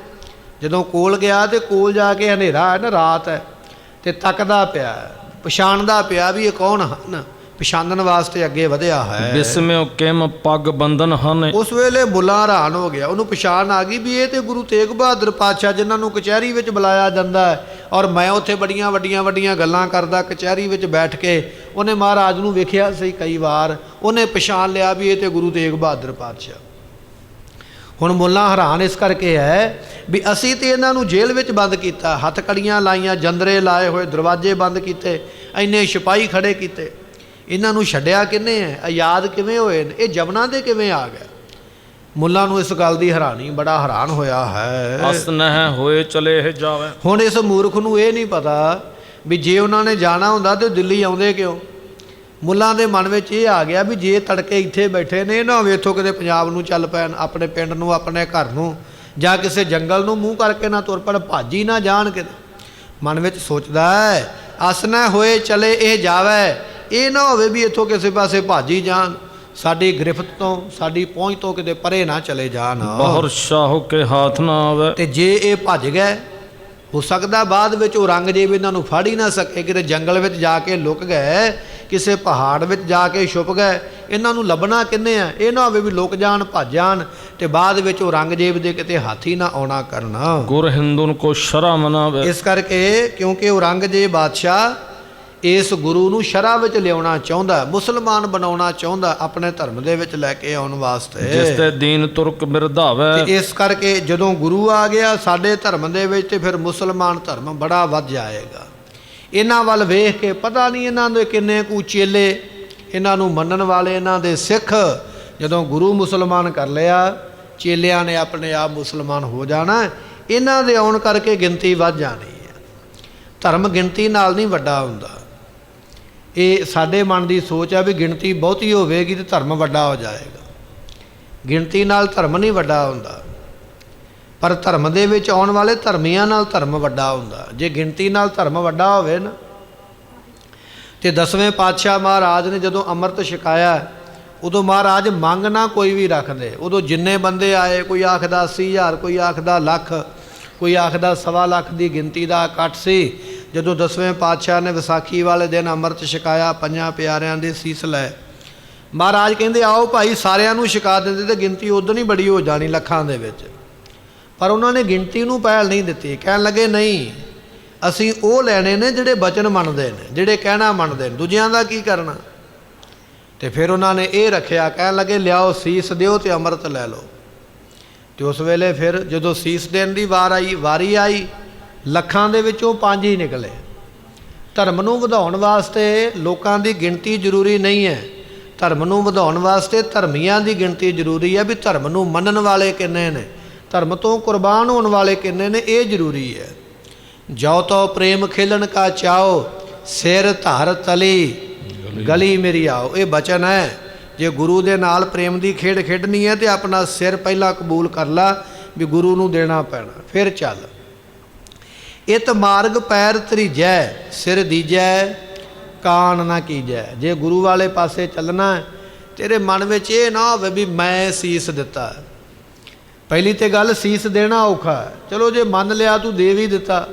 ਜਦੋਂ ਕੋਲ ਗਿਆ ਤੇ ਕੋਲ ਜਾ ਕੇ ਹਨੇਰਾ ਹੈ ਨਾ, ਰਾਤ ਹੈ, ਤੇ ਤੱਕਦਾ ਪਿਆ, ਪਛਾਣਦਾ ਪਿਆ ਵੀ ਇਹ ਕੌਣ ਹਨ, ਪਛਾਣਨ ਵਾਸਤੇ ਅੱਗੇ ਵਧਿਆ ਹੈ। ਬਿਸਮਿਓ ਕਿਮ ਪੱਗ ਬੰਧਨ ਹਨ। ਉਸ ਵੇਲੇ ਮੁੱਲਾ ਹੈਰਾਨ ਹੋ ਗਿਆ, ਉਹਨੂੰ ਪਛਾਣ ਆ ਗਈ ਵੀ ਇਹ ਤੇ ਗੁਰੂ ਤੇਗ ਬਹਾਦਰ ਪਾਤਸ਼ਾਹ ਜਿਨ੍ਹਾਂ ਨੂੰ ਕਚਹਿਰੀ ਵਿੱਚ ਬੁਲਾਇਆ ਜਾਂਦਾ ਹੈ, ਔਰ ਮੈਂ ਉੱਥੇ ਬੜੀਆਂ ਵੱਡੀਆਂ ਗੱਲਾਂ ਕਰਦਾ ਕਚਹਿਰੀ ਵਿੱਚ ਬੈਠ ਕੇ। ਉਹਨੇ ਮਹਾਰਾਜ ਨੂੰ ਵੇਖਿਆ ਸੀ ਕਈ ਵਾਰ, ਉਹਨੇ ਪਛਾਣ ਲਿਆ ਵੀ ਇਹ ਤੇ ਗੁਰੂ ਤੇਗ ਬਹਾਦਰ ਪਾਤਸ਼ਾਹ। ਹੁਣ ਮੁੱਲਾ ਹੈਰਾਨ ਇਸ ਕਰਕੇ ਹੈ ਵੀ ਅਸੀਂ ਤੇ ਇਹਨਾਂ ਨੂੰ ਜੇਲ੍ਹ ਵਿੱਚ ਬੰਦ ਕੀਤਾ, ਹੱਥ ਕੜੀਆਂ ਲਾਈਆਂ, ਜੰਦਰੇ ਲਾਏ ਹੋਏ, ਦਰਵਾਜ਼ੇ ਬੰਦ ਕੀਤੇ, ਇੰਨੇ ਸਿਪਾਹੀ ਖੜੇ ਕੀਤੇ, ਇਹਨਾਂ ਨੂੰ ਛੱਡਿਆ ਕਿਹਨੇ ਹੈ, ਆਜ਼ਾਦ ਕਿਵੇਂ ਹੋਏ ਨੇ, ਇਹ ਜਮਨਾ ਦੇ ਕਿਵੇਂ ਆ ਗਿਆ। ਮੁੱਲਾ ਨੂੰ ਇਸ ਗੱਲ ਦੀ ਹੈਰਾਨੀ, ਬੜਾ ਹੈਰਾਨ ਹੋਇਆ ਹੈ। ਅਸ ਨਹਿ ਹੋਏ ਚਲੇ ਇਹ ਜਾਵੇ। ਹੁਣ ਇਸ ਮੂਰਖ ਨੂੰ ਇਹ ਨਹੀਂ ਪਤਾ ਵੀ ਜੇ ਉਹਨਾਂ ਨੇ ਜਾਣਾ ਹੁੰਦਾ ਤੇ ਦਿੱਲੀ ਆਉਂਦੇ ਕਿਉਂ। ਮੁੱਲਾ ਦੇ ਮਨ ਵਿੱਚ ਇਹ ਆ ਗਿਆ ਵੀ ਜੇ ਤੜਕੇ ਇੱਥੇ ਬੈਠੇ ਨੇ, ਇਹ ਨਾ ਹੋਵੇ ਇੱਥੋਂ ਕਿਤੇ ਪੰਜਾਬ ਨੂੰ ਚੱਲ ਪੈਣ, ਆਪਣੇ ਪਿੰਡ ਨੂੰ, ਆਪਣੇ ਘਰ ਨੂੰ, ਜਾਂ ਕਿਸੇ ਜੰਗਲ ਨੂੰ ਮੂੰਹ ਕਰਕੇ ਨਾ ਤੁਰ ਪੈਣ, ਭਾਜੀ ਨਾ ਜਾਣ ਕਿਤੇ। ਮਨ ਵਿੱਚ ਸੋਚਦਾ ਹੈ ਅਸ ਨਾ ਹੋਏ ਚਲੇ ਇਹ ਜਾਵੇ, ਇਹ ਨਾ ਹੋਵੇ ਵੀ ਇੱਥੋਂ ਕਿਸੇ ਪਾਸੇ ਭਾਜੀ ਜਾਣ, ਸਾਡੀ ਗ੍ਰਿਫਤ ਤੋਂ, ਸਾਡੀ ਪਹੁੰਚ ਤੋਂ ਕਿਤੇ ਪਰੇ ਨਾ ਚਲੇ ਜਾਣ। ਬਹੁਰ ਸ਼ਾਹੋ ਕੇ ਹੱਥ ਨਾ ਆਵੇ। ਤੇ ਜੇ ਇਹ ਭੱਜ ਗਏ, ਹੋ ਸਕਦਾ ਬਾਅਦ ਵਿੱਚ ਔਰੰਗਜ਼ੇਬ ਇਹਨਾਂ ਨੂੰ ਫੜ ਹੀ ਨਾ ਸਕੇ, ਕਿਤੇ ਜੰਗਲ ਵਿੱਚ ਜਾ ਕੇ ਲੁਕ ਗਏ, ਕਿਸੇ ਪਹਾੜ ਵਿੱਚ ਜਾ ਕੇ ਛੁਪ ਗਏ, ਇਹਨਾਂ ਨੂੰ ਲੱਭਣਾ ਕਿੰਨੇ ਆ। ਇਹ ਨਾ ਹੋਵੇ ਵੀ ਲੁਕ ਜਾਣ, ਭੱਜ ਜਾਣ, ਤੇ ਬਾਅਦ ਵਿੱਚ ਔਰੰਗਜ਼ੇਬ ਦੇ ਕਿਤੇ ਹੱਥ ਹੀ ਨਾ ਆਉਣਾ ਕਰਨਾ। ਗੁਰ ਹਿੰਦੂਨ ਕੋ ਸ਼ਰ੍ਹਾ ਮਨਾਵੇ। ਇਸ ਕਰਕੇ ਕਿਉਂਕਿ ਔਰੰਗਜ਼ੇਬ ਬਾਦਸ਼ਾਹ ਇਸ ਗੁਰੂ ਨੂੰ ਸ਼ਰ੍ਹਾ ਵਿੱਚ ਲਿਆਉਣਾ ਚਾਹੁੰਦਾ, ਮੁਸਲਮਾਨ ਬਣਾਉਣਾ ਚਾਹੁੰਦਾ, ਆਪਣੇ ਧਰਮ ਦੇ ਵਿੱਚ ਲੈ ਕੇ ਆਉਣ ਵਾਸਤੇ। ਜਿਸ ਤੇ ਦੀਨ ਤੁਰਕ ਬਿਰਧਾਵੇ। ਤੇ ਇਸ ਕਰਕੇ ਜਦੋਂ ਗੁਰੂ ਆ ਗਿਆ ਸਾਡੇ ਧਰਮ ਦੇ ਵਿੱਚ, ਤੇ ਫਿਰ ਮੁਸਲਮਾਨ ਧਰਮ ਬੜਾ ਵੱਧ ਜਾਏਗਾ। ਇਹਨਾਂ ਵੱਲ ਵੇਖ ਕੇ ਪਤਾ ਨਹੀਂ ਇਹਨਾਂ ਦੇ ਕਿੰਨੇ ਕੁ ਚੇਲੇ, ਇਹਨਾਂ ਨੂੰ ਮੰਨਣ ਵਾਲੇ, ਇਹਨਾਂ ਦੇ ਸਿੱਖ, ਜਦੋਂ ਗੁਰੂ ਮੁਸਲਮਾਨ ਕਰ ਲਿਆ, ਚੇਲਿਆਂ ਨੇ ਆਪਣੇ ਆਪ ਮੁਸਲਮਾਨ ਹੋ ਜਾਣਾ। ਇਹਨਾਂ ਦੇ ਆਉਣ ਕਰਕੇ ਗਿਣਤੀ ਵੱਧ ਜਾਣੀ ਹੈ। ਧਰਮ ਗਿਣਤੀ ਨਾਲ ਨਹੀਂ ਵੱਡਾ ਹੁੰਦਾ। ਇਹ ਸਾਡੇ ਮਨ ਦੀ ਸੋਚ ਹੈ ਵੀ ਗਿਣਤੀ ਬਹੁਤੀ ਹੋਵੇਗੀ ਤੇ ਧਰਮ ਵੱਡਾ ਹੋ ਜਾਏਗਾ। ਗਿਣਤੀ ਨਾਲ ਧਰਮ ਨਹੀਂ ਵੱਡਾ ਹੁੰਦਾ, ਪਰ ਧਰਮ ਦੇ ਵਿੱਚ ਆਉਣ ਵਾਲੇ ਧਰਮੀਆਂ ਨਾਲ ਧਰਮ ਵੱਡਾ ਹੁੰਦਾ। ਜੇ ਗਿਣਤੀ ਨਾਲ ਧਰਮ ਵੱਡਾ ਹੋਵੇ ਨਾ, ਤੇ 10ਵੇਂ ਪਾਤਸ਼ਾਹ ਮਹਾਰਾਜ ਨੇ ਜਦੋਂ ਅੰਮ੍ਰਿਤ ਛਕਾਇਆ, ਉਦੋਂ ਮਹਾਰਾਜ ਮੰਗ ਨਾ ਕੋਈ ਵੀ ਰੱਖਦੇ। ਉਦੋਂ ਜਿੰਨੇ ਬੰਦੇ ਆਏ, ਕੋਈ ਆਖਦਾ 80,000, ਕੋਈ ਆਖਦਾ ਲੱਖ, ਕੋਈ ਆਖਦਾ 1.25 ਲੱਖ ਦੀ ਗਿਣਤੀ ਦਾ ਇਕੱਠ ਸੀ। ਜਦੋਂ 10ਵੇਂ ਪਾਤਸ਼ਾਹ ਨੇ ਵਿਸਾਖੀ ਵਾਲੇ ਦਿਨ ਅੰਮ੍ਰਿਤ ਛਕਾਇਆ, 5 ਪਿਆਰਿਆਂ ਦੇ ਸੀਸ ਲੈ, ਮਹਾਰਾਜ ਕਹਿੰਦੇ ਆਓ ਭਾਈ ਸਾਰਿਆਂ ਨੂੰ ਛਕਾ ਦਿੰਦੇ ਤੇ ਗਿਣਤੀ ਉਦੋਂ ਹੀ ਬੜੀ ਹੋ ਜਾਣੀ ਲੱਖਾਂ ਦੇ ਵਿੱਚ। ਪਰ ਉਹਨਾਂ ਨੇ ਗਿਣਤੀ ਨੂੰ ਪਹਿਲ ਨਹੀਂ ਦਿੱਤੀ। ਕਹਿਣ ਲੱਗੇ ਨਹੀਂ, ਅਸੀਂ ਉਹ ਲੈਣੇ ਨੇ ਜਿਹੜੇ ਬਚਨ ਮੰਨਦੇ ਨੇ, ਜਿਹੜੇ ਕਹਿਣਾ ਮੰਨਦੇ ਨੇ, ਦੂਜਿਆਂ ਦਾ ਕੀ ਕਰਨਾ। ਤੇ ਫਿਰ ਉਹਨਾਂ ਨੇ ਇਹ ਰੱਖਿਆ, ਕਹਿਣ ਲੱਗੇ ਲਿਆਓ ਸੀਸ ਦਿਓ ਤੇ ਅੰਮ੍ਰਿਤ ਲੈ ਲਓ। ਤੇ ਉਸ ਵੇਲੇ ਫਿਰ ਜਦੋਂ ਸੀਸ ਦੇਣ ਦੀ ਵਾਰੀ ਆਈ, ਲੱਖਾਂ ਦੇ ਵਿੱਚੋਂ 5 ਹੀ ਨਿਕਲੇ। ਧਰਮ ਨੂੰ ਵਧਾਉਣ ਵਾਸਤੇ ਲੋਕਾਂ ਦੀ ਗਿਣਤੀ ਜ਼ਰੂਰੀ ਨਹੀਂ ਹੈ। ਧਰਮ ਨੂੰ ਵਧਾਉਣ ਵਾਸਤੇ ਧਰਮੀਆਂ ਦੀ ਗਿਣਤੀ ਜ਼ਰੂਰੀ ਹੈ, ਵੀ ਧਰਮ ਨੂੰ ਮੰਨਣ ਵਾਲੇ ਕਿੰਨੇ ਨੇ, ਧਰਮ ਤੋਂ ਕੁਰਬਾਨ ਹੋਣ ਵਾਲੇ ਕਿੰਨੇ ਨੇ, ਇਹ ਜ਼ਰੂਰੀ ਹੈ। ਜੋ ਤੋ ਪ੍ਰੇਮ ਖੇਲਣ ਕਾ ਚਾਓ, ਸਿਰ ਧਰ ਤਲੀ ਗਲੀ ਮੇਰੀ ਆਓ। ਇਹ ਬਚਨ ਹੈ। ਜੇ ਗੁਰੂ ਦੇ ਨਾਲ ਪ੍ਰੇਮ ਦੀ ਖੇਡ ਖੇਡਣੀ ਹੈ ਤੇ ਆਪਣਾ ਸਿਰ ਪਹਿਲਾਂ ਕਬੂਲ ਕਰ ਲਾ ਵੀ ਗੁਰੂ ਨੂੰ ਦੇਣਾ ਪੈਣਾ, ਫਿਰ ਚੱਲ। ਇਤ ਮਾਰਗ ਪੈਰ ਤਰੀਜੈ, ਸਿਰ ਦੀਜੈ ਕਾਣ ਨਾ ਕੀਜੈ। ਜੇ ਗੁਰੂ ਵਾਲੇ ਪਾਸੇ ਚੱਲਣਾ, ਤੇਰੇ ਮਨ ਵਿੱਚ ਇਹ ਨਾ ਹੋਵੇ ਵੀ ਮੈਂ ਸੀਸ ਦਿੱਤਾ। ਪਹਿਲੀ ਤੇ ਗੱਲ ਸੀਸ ਦੇਣਾ ਔਖਾ ਹੈ, ਚਲੋ ਜੇ ਮੰਨ ਲਿਆ ਤੂੰ ਦੇ ਵੀ ਦਿੱਤਾ,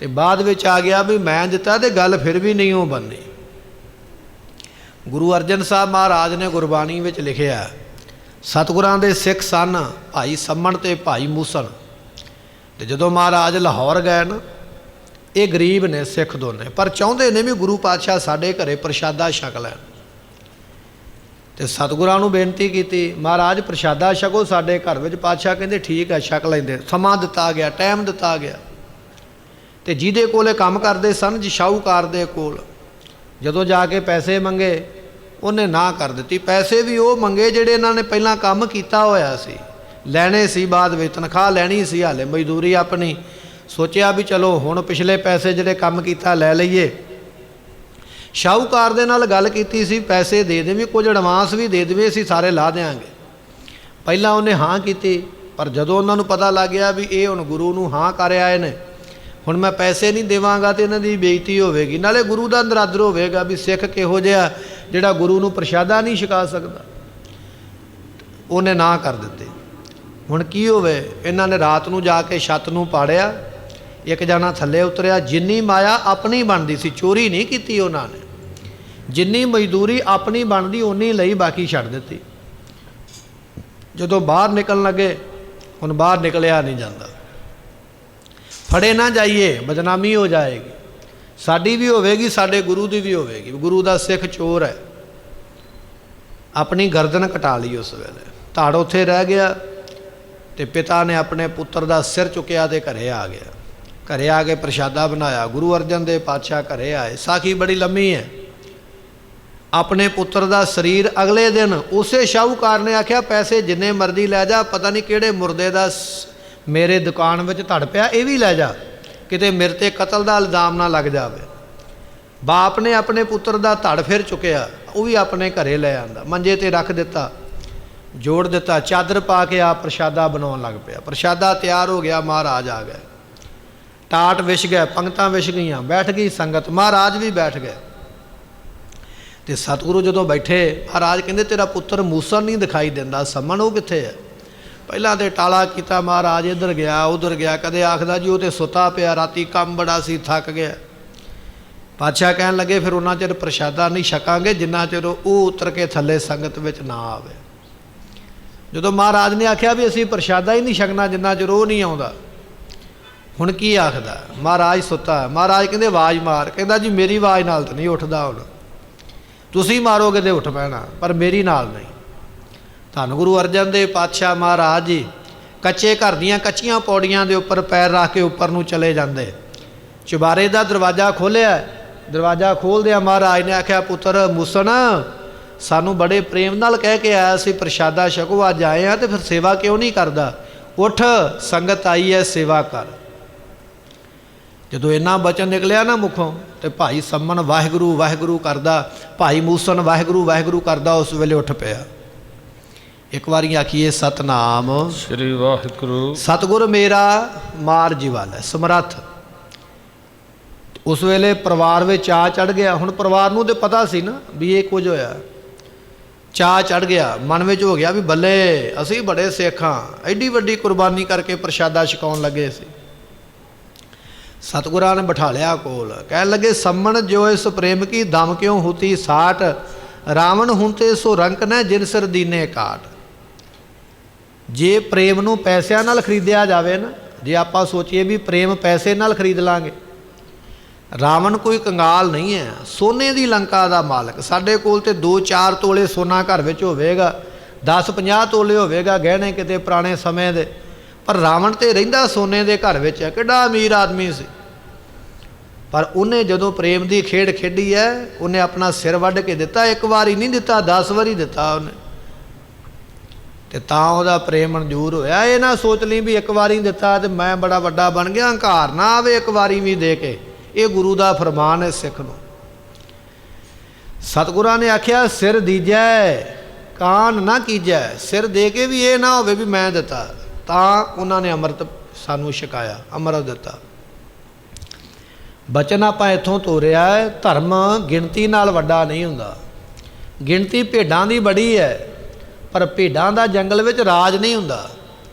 ਤੇ ਬਾਅਦ ਵਿੱਚ ਆ ਗਿਆ ਵੀ ਮੈਂ ਦਿੱਤਾ ਤੇ ਗੱਲ ਫਿਰ ਵੀ ਨਹੀਂ ਉਹ ਬਣਨੀ। ਗੁਰੂ ਅਰਜਨ ਸਾਹਿਬ ਮਹਾਰਾਜ ਨੇ ਗੁਰਬਾਣੀ ਵਿੱਚ ਲਿਖਿਆ, ਸਤਿਗੁਰਾਂ ਦੇ ਸਿੱਖ ਸਨ ਭਾਈ ਸੰਮਣ ਤੇ ਭਾਈ ਮੂਸਣ। ਤੇ ਜਦੋਂ ਮਹਾਰਾਜ ਲਾਹੌਰ ਗਏ ਨਾ, ਇਹ ਗਰੀਬ ਨੇ ਸਿੱਖ ਦੋਨੇ, ਪਰ ਚਾਹੁੰਦੇ ਨੇ ਵੀ ਗੁਰੂ ਪਾਤਸ਼ਾਹ ਸਾਡੇ ਘਰੇ ਪ੍ਰਸ਼ਾਦਾ ਛਕ ਲੈਣ। ਤੇ ਸਤਿਗੁਰਾਂ ਨੂੰ ਬੇਨਤੀ ਕੀਤੀ, ਮਹਾਰਾਜ ਪ੍ਰਸ਼ਾਦਾ ਛਕੋ ਸਾਡੇ ਘਰ ਵਿੱਚ। ਪਾਤਸ਼ਾਹ ਕਹਿੰਦੇ ਠੀਕ ਹੈ ਛਕ ਲੈਂਦੇ। ਸਮਾਂ ਦਿੱਤਾ ਗਿਆ, ਟਾਈਮ ਦਿੱਤਾ ਗਿਆ। ਤੇ ਜਿਹਦੇ ਕੋਲੇ ਕੰਮ ਕਰਦੇ ਸਨ ਜੀ ਸ਼ਾਹੂਕਾਰ ਦੇ ਕੋਲ, ਜਦੋਂ ਜਾ ਕੇ ਪੈਸੇ ਮੰਗੇ ਉਹਨੇ ਨਾ ਕਰ ਦਿੱਤੀ। ਪੈਸੇ ਵੀ ਉਹ ਮੰਗੇ ਜਿਹੜੇ ਇਹਨਾਂ ਨੇ ਪਹਿਲਾਂ ਕੰਮ ਕੀਤਾ ਹੋਇਆ ਸੀ, ਲੈਣੇ ਸੀ, ਬਾਅਦ ਵਿੱਚ ਤਨਖਾਹ ਲੈਣੀ ਸੀ, ਹਾਲੇ ਮਜ਼ਦੂਰੀ ਆਪਣੀ। ਸੋਚਿਆ ਵੀ ਚਲੋ ਹੁਣ ਪਿਛਲੇ ਪੈਸੇ ਜਿਹੜੇ ਕੰਮ ਕੀਤਾ ਲੈ ਲਈਏ। ਸ਼ਾਹੂਕਾਰ ਦੇ ਨਾਲ ਗੱਲ ਕੀਤੀ ਸੀ, ਪੈਸੇ ਦੇ ਦੇਵੀਂ, ਕੁਝ ਐਡਵਾਂਸ ਵੀ ਦੇ ਦੇਵੇ, ਅਸੀਂ ਸਾਰੇ ਲਾ ਦਿਆਂਗੇ। ਪਹਿਲਾਂ ਉਹਨੇ ਹਾਂ ਕੀਤੀ, ਪਰ ਜਦੋਂ ਉਹਨਾਂ ਨੂੰ ਪਤਾ ਲੱਗ ਗਿਆ ਵੀ ਇਹ ਹੁਣ ਗੁਰੂ ਨੂੰ ਹਾਂ ਕਰ ਆਏ ਨੇ, ਹੁਣ ਮੈਂ ਪੈਸੇ ਨਹੀਂ ਦੇਵਾਂਗਾ ਤੇ ਇਹਨਾਂ ਦੀ ਬੇਇੱਜ਼ਤੀ ਹੋਵੇਗੀ, ਨਾਲੇ ਗੁਰੂ ਦਾ ਨਰਾਦਰ ਹੋਵੇਗਾ ਵੀ ਸਿੱਖ ਕਿਹੋ ਜਿਹਾ ਜਿਹੜਾ ਗੁਰੂ ਨੂੰ ਪ੍ਰਸ਼ਾਦਾ ਨਹੀਂ ਛਕਾ ਸਕਦਾ। ਉਹਨੇ ਨਾ ਕਰ ਦਿੱਤੇ। ਹੁਣ ਕੀ ਹੋਵੇ, ਇਹਨਾਂ ਨੇ ਰਾਤ ਨੂੰ ਜਾ ਕੇ ਛੱਤ ਨੂੰ ਪਾੜਿਆ, ਇੱਕ ਜਣਾ ਥੱਲੇ ਉਤਰਿਆ। ਜਿੰਨੀ ਮਾਇਆ ਆਪਣੀ ਬਣਦੀ ਸੀ, ਚੋਰੀ ਨਹੀਂ ਕੀਤੀ ਉਹਨਾਂ ਨੇ, ਜਿੰਨੀ ਮਜ਼ਦੂਰੀ ਆਪਣੀ ਬਣਦੀ ਓਨੀ ਲਈ, ਬਾਕੀ ਛੱਡ ਦਿੱਤੀ। ਜਦੋਂ ਬਾਹਰ ਨਿਕਲਣ ਲੱਗੇ, ਹੁਣ ਬਾਹਰ ਨਿਕਲਿਆ ਨਹੀਂ ਜਾਂਦਾ। ਫੜੇ ਨਾ ਜਾਈਏ, ਬਦਨਾਮੀ ਹੋ ਜਾਏਗੀ, ਸਾਡੀ ਵੀ ਹੋਵੇਗੀ, ਸਾਡੇ ਗੁਰੂ ਦੀ ਵੀ ਹੋਵੇਗੀ। ਗੁਰੂ ਦਾ ਸਿੱਖ ਚੋਰ ਹੈ। ਆਪਣੀ ਗਰਦਨ ਕਟਾ ਲਈ ਉਸ ਵੇਲੇ, ਧੜ ਉੱਥੇ ਰਹਿ ਗਿਆ। ਤੇ ਪਿਤਾ ਨੇ ਆਪਣੇ ਪੁੱਤਰ ਦਾ ਸਿਰ ਚੁੱਕਿਆ ਤੇ ਘਰੇ ਆ ਗਿਆ। ਘਰੇ ਆ ਕੇ ਪ੍ਰਸ਼ਾਦਾ ਬਣਾਇਆ। ਗੁਰੂ ਅਰਜਨ ਦੇਵ ਪਾਤਸ਼ਾਹ ਘਰੇ ਆਏ। ਸਾਖੀ ਬੜੀ ਲੰਮੀ ਹੈ। ਆਪਣੇ ਪੁੱਤਰ ਦਾ ਸਰੀਰ ਅਗਲੇ ਦਿਨ ਉਸੇ ਸ਼ਾਹੂਕਾਰ ਨੇ ਆਖਿਆ ਪੈਸੇ ਜਿੰਨੇ ਮਰਜ਼ੀ ਲੈ ਜਾ, ਪਤਾ ਨਹੀਂ ਕਿਹੜੇ ਮੁਰਦੇ ਦਾ ਮੇਰੇ ਦੁਕਾਨ ਵਿੱਚ ਧੜ ਪਿਆ, ਇਹ ਵੀ ਲੈ ਜਾ, ਕਿਤੇ ਮੇਰੇ ਤੇ ਕਤਲ ਦਾ ਇਲਜ਼ਾਮ ਨਾ ਲੱਗ ਜਾਵੇ। ਬਾਪ ਨੇ ਆਪਣੇ ਪੁੱਤਰ ਦਾ ਧੜ ਫਿਰ ਚੁੱਕਿਆ, ਉਹ ਵੀ ਆਪਣੇ ਘਰੇ ਲੈ ਆਂਦਾ, ਮੰਜੇ ਤੇ ਰੱਖ ਦਿੱਤਾ, ਜੋੜ ਦਿੱਤਾ, ਚਾਦਰ ਪਾ ਕੇ ਆ ਪ੍ਰਸ਼ਾਦਾ ਬਣਾਉਣ ਲੱਗ ਪਿਆ। ਪ੍ਰਸ਼ਾਦਾ ਤਿਆਰ ਹੋ ਗਿਆ, ਮਹਾਰਾਜ ਆ ਗਏ, ਟਾਟ ਵਿਛ ਗਏ, ਪੰਗਤਾਂ ਵਿਛ ਗਈਆਂ, ਬੈਠ ਗਈ ਸੰਗਤ, ਮਹਾਰਾਜ ਵੀ ਬੈਠ ਗਏ। ਤੇ ਸਤਿਗੁਰੂ ਜਦੋਂ ਬੈਠੇ, ਮਹਾਰਾਜ ਕਹਿੰਦੇ ਤੇਰਾ ਪੁੱਤਰ ਮੂਸਣ ਨਹੀਂ ਦਿਖਾਈ ਦਿੰਦਾ, ਸੰਮਣ ਉਹ ਕਿੱਥੇ ਹੈ? ਪਹਿਲਾਂ ਤੇ ਟਾਲਾ ਕੀਤਾ ਮਹਾਰਾਜ, ਇੱਧਰ ਗਿਆ ਉੱਧਰ ਗਿਆ, ਕਦੇ ਆਖਦਾ ਜੀ ਉਹ ਤੇ ਸੁੱਤਾ ਪਿਆ, ਰਾਤੀ ਕੰਮ ਬੜਾ ਸੀ ਥੱਕ ਗਿਆ। ਪਾਤਸ਼ਾਹ ਕਹਿਣ ਲੱਗੇ ਫਿਰ ਉਹਨਾਂ ਚਿਰ ਪ੍ਰਸ਼ਾਦਾ ਨਹੀਂ ਛਕਾਂਗੇ ਜਿੰਨਾ ਚਿਰ ਉਹ ਉਤਰ ਕੇ ਥੱਲੇ ਸੰਗਤ ਵਿੱਚ ਨਾ ਆਵੇ। ਜਦੋਂ ਮਹਾਰਾਜ ਨੇ ਆਖਿਆ ਵੀ ਅਸੀਂ ਪ੍ਰਸ਼ਾਦਾ ਹੀ ਨਹੀਂ ਛਕਣਾ ਜਿੰਨਾ ਚਿਰ ਉਹ ਨਹੀਂ ਆਉਂਦਾ, ਹੁਣ ਕੀ ਆਖਦਾ? ਮਹਾਰਾਜ ਸੁੱਤਾ। ਮਹਾਰਾਜ ਕਹਿੰਦੇ ਆਵਾਜ਼ ਮਾਰ। ਕਹਿੰਦਾ ਜੀ ਮੇਰੀ ਆਵਾਜ਼ ਨਾਲ ਤਾਂ ਨਹੀਂ ਉੱਠਦਾ, ਹੁਣ ਤੁਸੀਂ ਮਾਰੋਗੇ ਤੇ ਉੱਠ ਪੈਣਾ, ਪਰ ਮੇਰੀ ਨਾਲ ਨਹੀਂ। ਧੰਨ ਗੁਰੂ ਅਰਜਨ ਦੇਵ ਪਾਤਸ਼ਾਹ ਮਹਾਰਾਜ ਜੀ ਕੱਚੇ ਘਰ ਦੀਆਂ ਕੱਚੀਆਂ ਪੌੜੀਆਂ ਦੇ ਉੱਪਰ ਪੈਰ ਰੱਖ ਕੇ ਉੱਪਰ ਨੂੰ ਚਲੇ ਜਾਂਦੇ। ਚੁਬਾਰੇ ਦਾ ਦਰਵਾਜ਼ਾ ਖੋਲ੍ਹਿਆ, ਦਰਵਾਜ਼ਾ ਖੋਲ੍ਹਦਿਆਂ ਮਹਾਰਾਜ ਨੇ ਆਖਿਆ ਪੁੱਤਰ ਮੂਸਣ, ਸਾਨੂੰ ਬੜੇ ਪ੍ਰੇਮ ਨਾਲ ਕਹਿ ਕੇ ਆਇਆ ਸੀ ਪ੍ਰਸ਼ਾਦਾ ਛਕੋ, ਅੱਜ ਆਏ ਆ ਤੇ ਫਿਰ ਸੇਵਾ ਕਿਉਂ ਨਹੀਂ ਕਰਦਾ? ਉੱਠ, ਸੰਗਤ ਆਈ ਹੈ, ਸੇਵਾ ਕਰ। ਜਦੋਂ ਇੰਨਾ ਬਚਨ ਨਿਕਲਿਆ ਨਾ ਮੁਖੋਂ, ਤੇ ਭਾਈ ਸੰਮਣ ਵਾਹਿਗੁਰੂ ਵਾਹਿਗੁਰੂ ਕਰਦਾ, ਭਾਈ ਮੂਸਣ ਵਾਹਿਗੁਰੂ ਵਾਹਿਗੁਰੂ ਕਰਦਾ, ਉਸ ਵੇਲੇ ਉੱਠ ਪਿਆ। ਇੱਕ ਵਾਰੀ ਆਖੀਏ ਸਤਨਾਮ ਸ੍ਰੀ ਵਾਹਿਗੁਰੂ। ਸਤਿਗੁਰ ਮੇਰਾ ਮਾਰ ਜੀਵਾਲਾ ਸਮਰੱਥ। ਉਸ ਵੇਲੇ ਪਰਿਵਾਰ ਵਿੱਚ ਚਾਅ ਚੜ੍ਹ ਗਿਆ। ਹੁਣ ਪਰਿਵਾਰ ਨੂੰ ਤਾਂ ਪਤਾ ਸੀ ਨਾ ਵੀ ਇਹ ਕੁਝ ਹੋਇਆ, ਚਾਅ ਚੜ੍ਹ ਗਿਆ, ਮਨ ਵਿੱਚ ਹੋ ਗਿਆ ਵੀ ਬੱਲੇ ਅਸੀਂ ਬੜੇ ਸਿੱਖ ਹਾਂ, ਐਡੀ ਵੱਡੀ ਕੁਰਬਾਨੀ ਕਰਕੇ ਪ੍ਰਸ਼ਾਦਾ ਛਕਾਉਣ ਲੱਗੇ ਸੀ। ਸਤਿਗੁਰਾਂ ਨੇ ਬਿਠਾ ਲਿਆ ਕੋਲ, ਕਹਿਣ ਲੱਗੇ ਸੰਮਣ ਜੋ ਇਸ ਪ੍ਰੇਮ ਕੀ ਦਮ ਕਿਉਂ ਹੁਤੀ ਸਾਟ, ਰਾਵਣ ਹੁੰਤੇ ਸੋ ਰੰਕ ਨੇ ਜਿਨ ਸਿਰ ਦੀਨੇ ਕਾਟ। ਜੇ ਪ੍ਰੇਮ ਨੂੰ ਪੈਸਿਆਂ ਨਾਲ ਖਰੀਦਿਆ ਜਾਵੇ ਨਾ, ਜੇ ਆਪਾਂ ਸੋਚੀਏ ਵੀ ਪ੍ਰੇਮ ਪੈਸੇ ਨਾਲ ਖਰੀਦ ਲਾਂਗੇ, ਰਾਵਣ ਕੋਈ ਕੰਗਾਲ ਨਹੀਂ ਹੈ, ਸੋਨੇ ਦੀ ਲੰਕਾ ਦਾ ਮਾਲਕ। ਸਾਡੇ ਕੋਲ ਤੇ 2-4 ਤੋਲੇ ਸੋਨਾ ਘਰ ਵਿੱਚ ਹੋਵੇਗਾ, 10-50 ਤੋਲੇ ਹੋਵੇਗਾ ਗਹਿਣੇ ਕਿਤੇ ਪੁਰਾਣੇ ਸਮੇਂ ਦੇ, ਪਰ ਰਾਵਣ ਤੇ ਰਹਿੰਦਾ ਸੋਨੇ ਦੇ ਘਰ ਵਿੱਚ ਹੈ। ਕਿੱਡਾ ਅਮੀਰ ਆਦਮੀ ਸੀ, ਪਰ ਉਹਨੇ ਜਦੋਂ ਪ੍ਰੇਮ ਦੀ ਖੇਡ ਖੇਡੀ ਹੈ, ਉਹਨੇ ਆਪਣਾ ਸਿਰ ਵੱਢ ਕੇ ਦਿੱਤਾ। ਇੱਕ ਵਾਰੀ ਨਹੀਂ ਦਿੱਤਾ, 10 ਵਾਰੀ ਦਿੱਤਾ ਉਹਨੇ, ਤੇ ਤਾਂ ਉਹਦਾ ਪ੍ਰੇਮ ਮਨਜ਼ੂਰ ਹੋਇਆ। ਇਹ ਨਾ ਸੋਚ ਲਈ ਵੀ ਇੱਕ ਵਾਰੀ ਦਿੱਤਾ ਤੇ ਮੈਂ ਬੜਾ ਵੱਡਾ ਬਣ ਗਿਆ, ਹੰਕਾਰ ਨਾ ਆਵੇ ਇੱਕ ਵਾਰੀ ਵੀ ਦੇ ਕੇ। ਇਹ ਗੁਰੂ ਦਾ ਫਰਮਾਨ ਹੈ ਸਿੱਖ ਨੂੰ। ਸਤਿਗੁਰਾਂ ਨੇ ਆਖਿਆ ਸਿਰ ਦੀਜੈ ਕਾਨ ਨਾ ਕੀਜੈ, ਸਿਰ ਦੇ ਕੇ ਵੀ ਇਹ ਨਾ ਹੋਵੇ ਵੀ ਮੈਂ ਦਿੱਤਾ। ਤਾਂ ਉਹਨਾਂ ਨੇ ਅੰਮ੍ਰਿਤ ਸਾਨੂੰ ਛਕਾਇਆ, ਅੰਮ੍ਰਿਤ ਦਿੱਤਾ। ਬਚਨ ਆਪਾਂ ਇੱਥੋਂ ਤੋਰਿਆ ਹੈ, ਧਰਮ ਗਿਣਤੀ ਨਾਲ ਵੱਡਾ ਨਹੀਂ ਹੁੰਦਾ। ਗਿਣਤੀ ਭੇਡਾਂ ਦੀ ਬੜੀ ਹੈ, ਪਰ ਭੇਡਾਂ ਦਾ ਜੰਗਲ ਵਿੱਚ ਰਾਜ ਨਹੀਂ ਹੁੰਦਾ।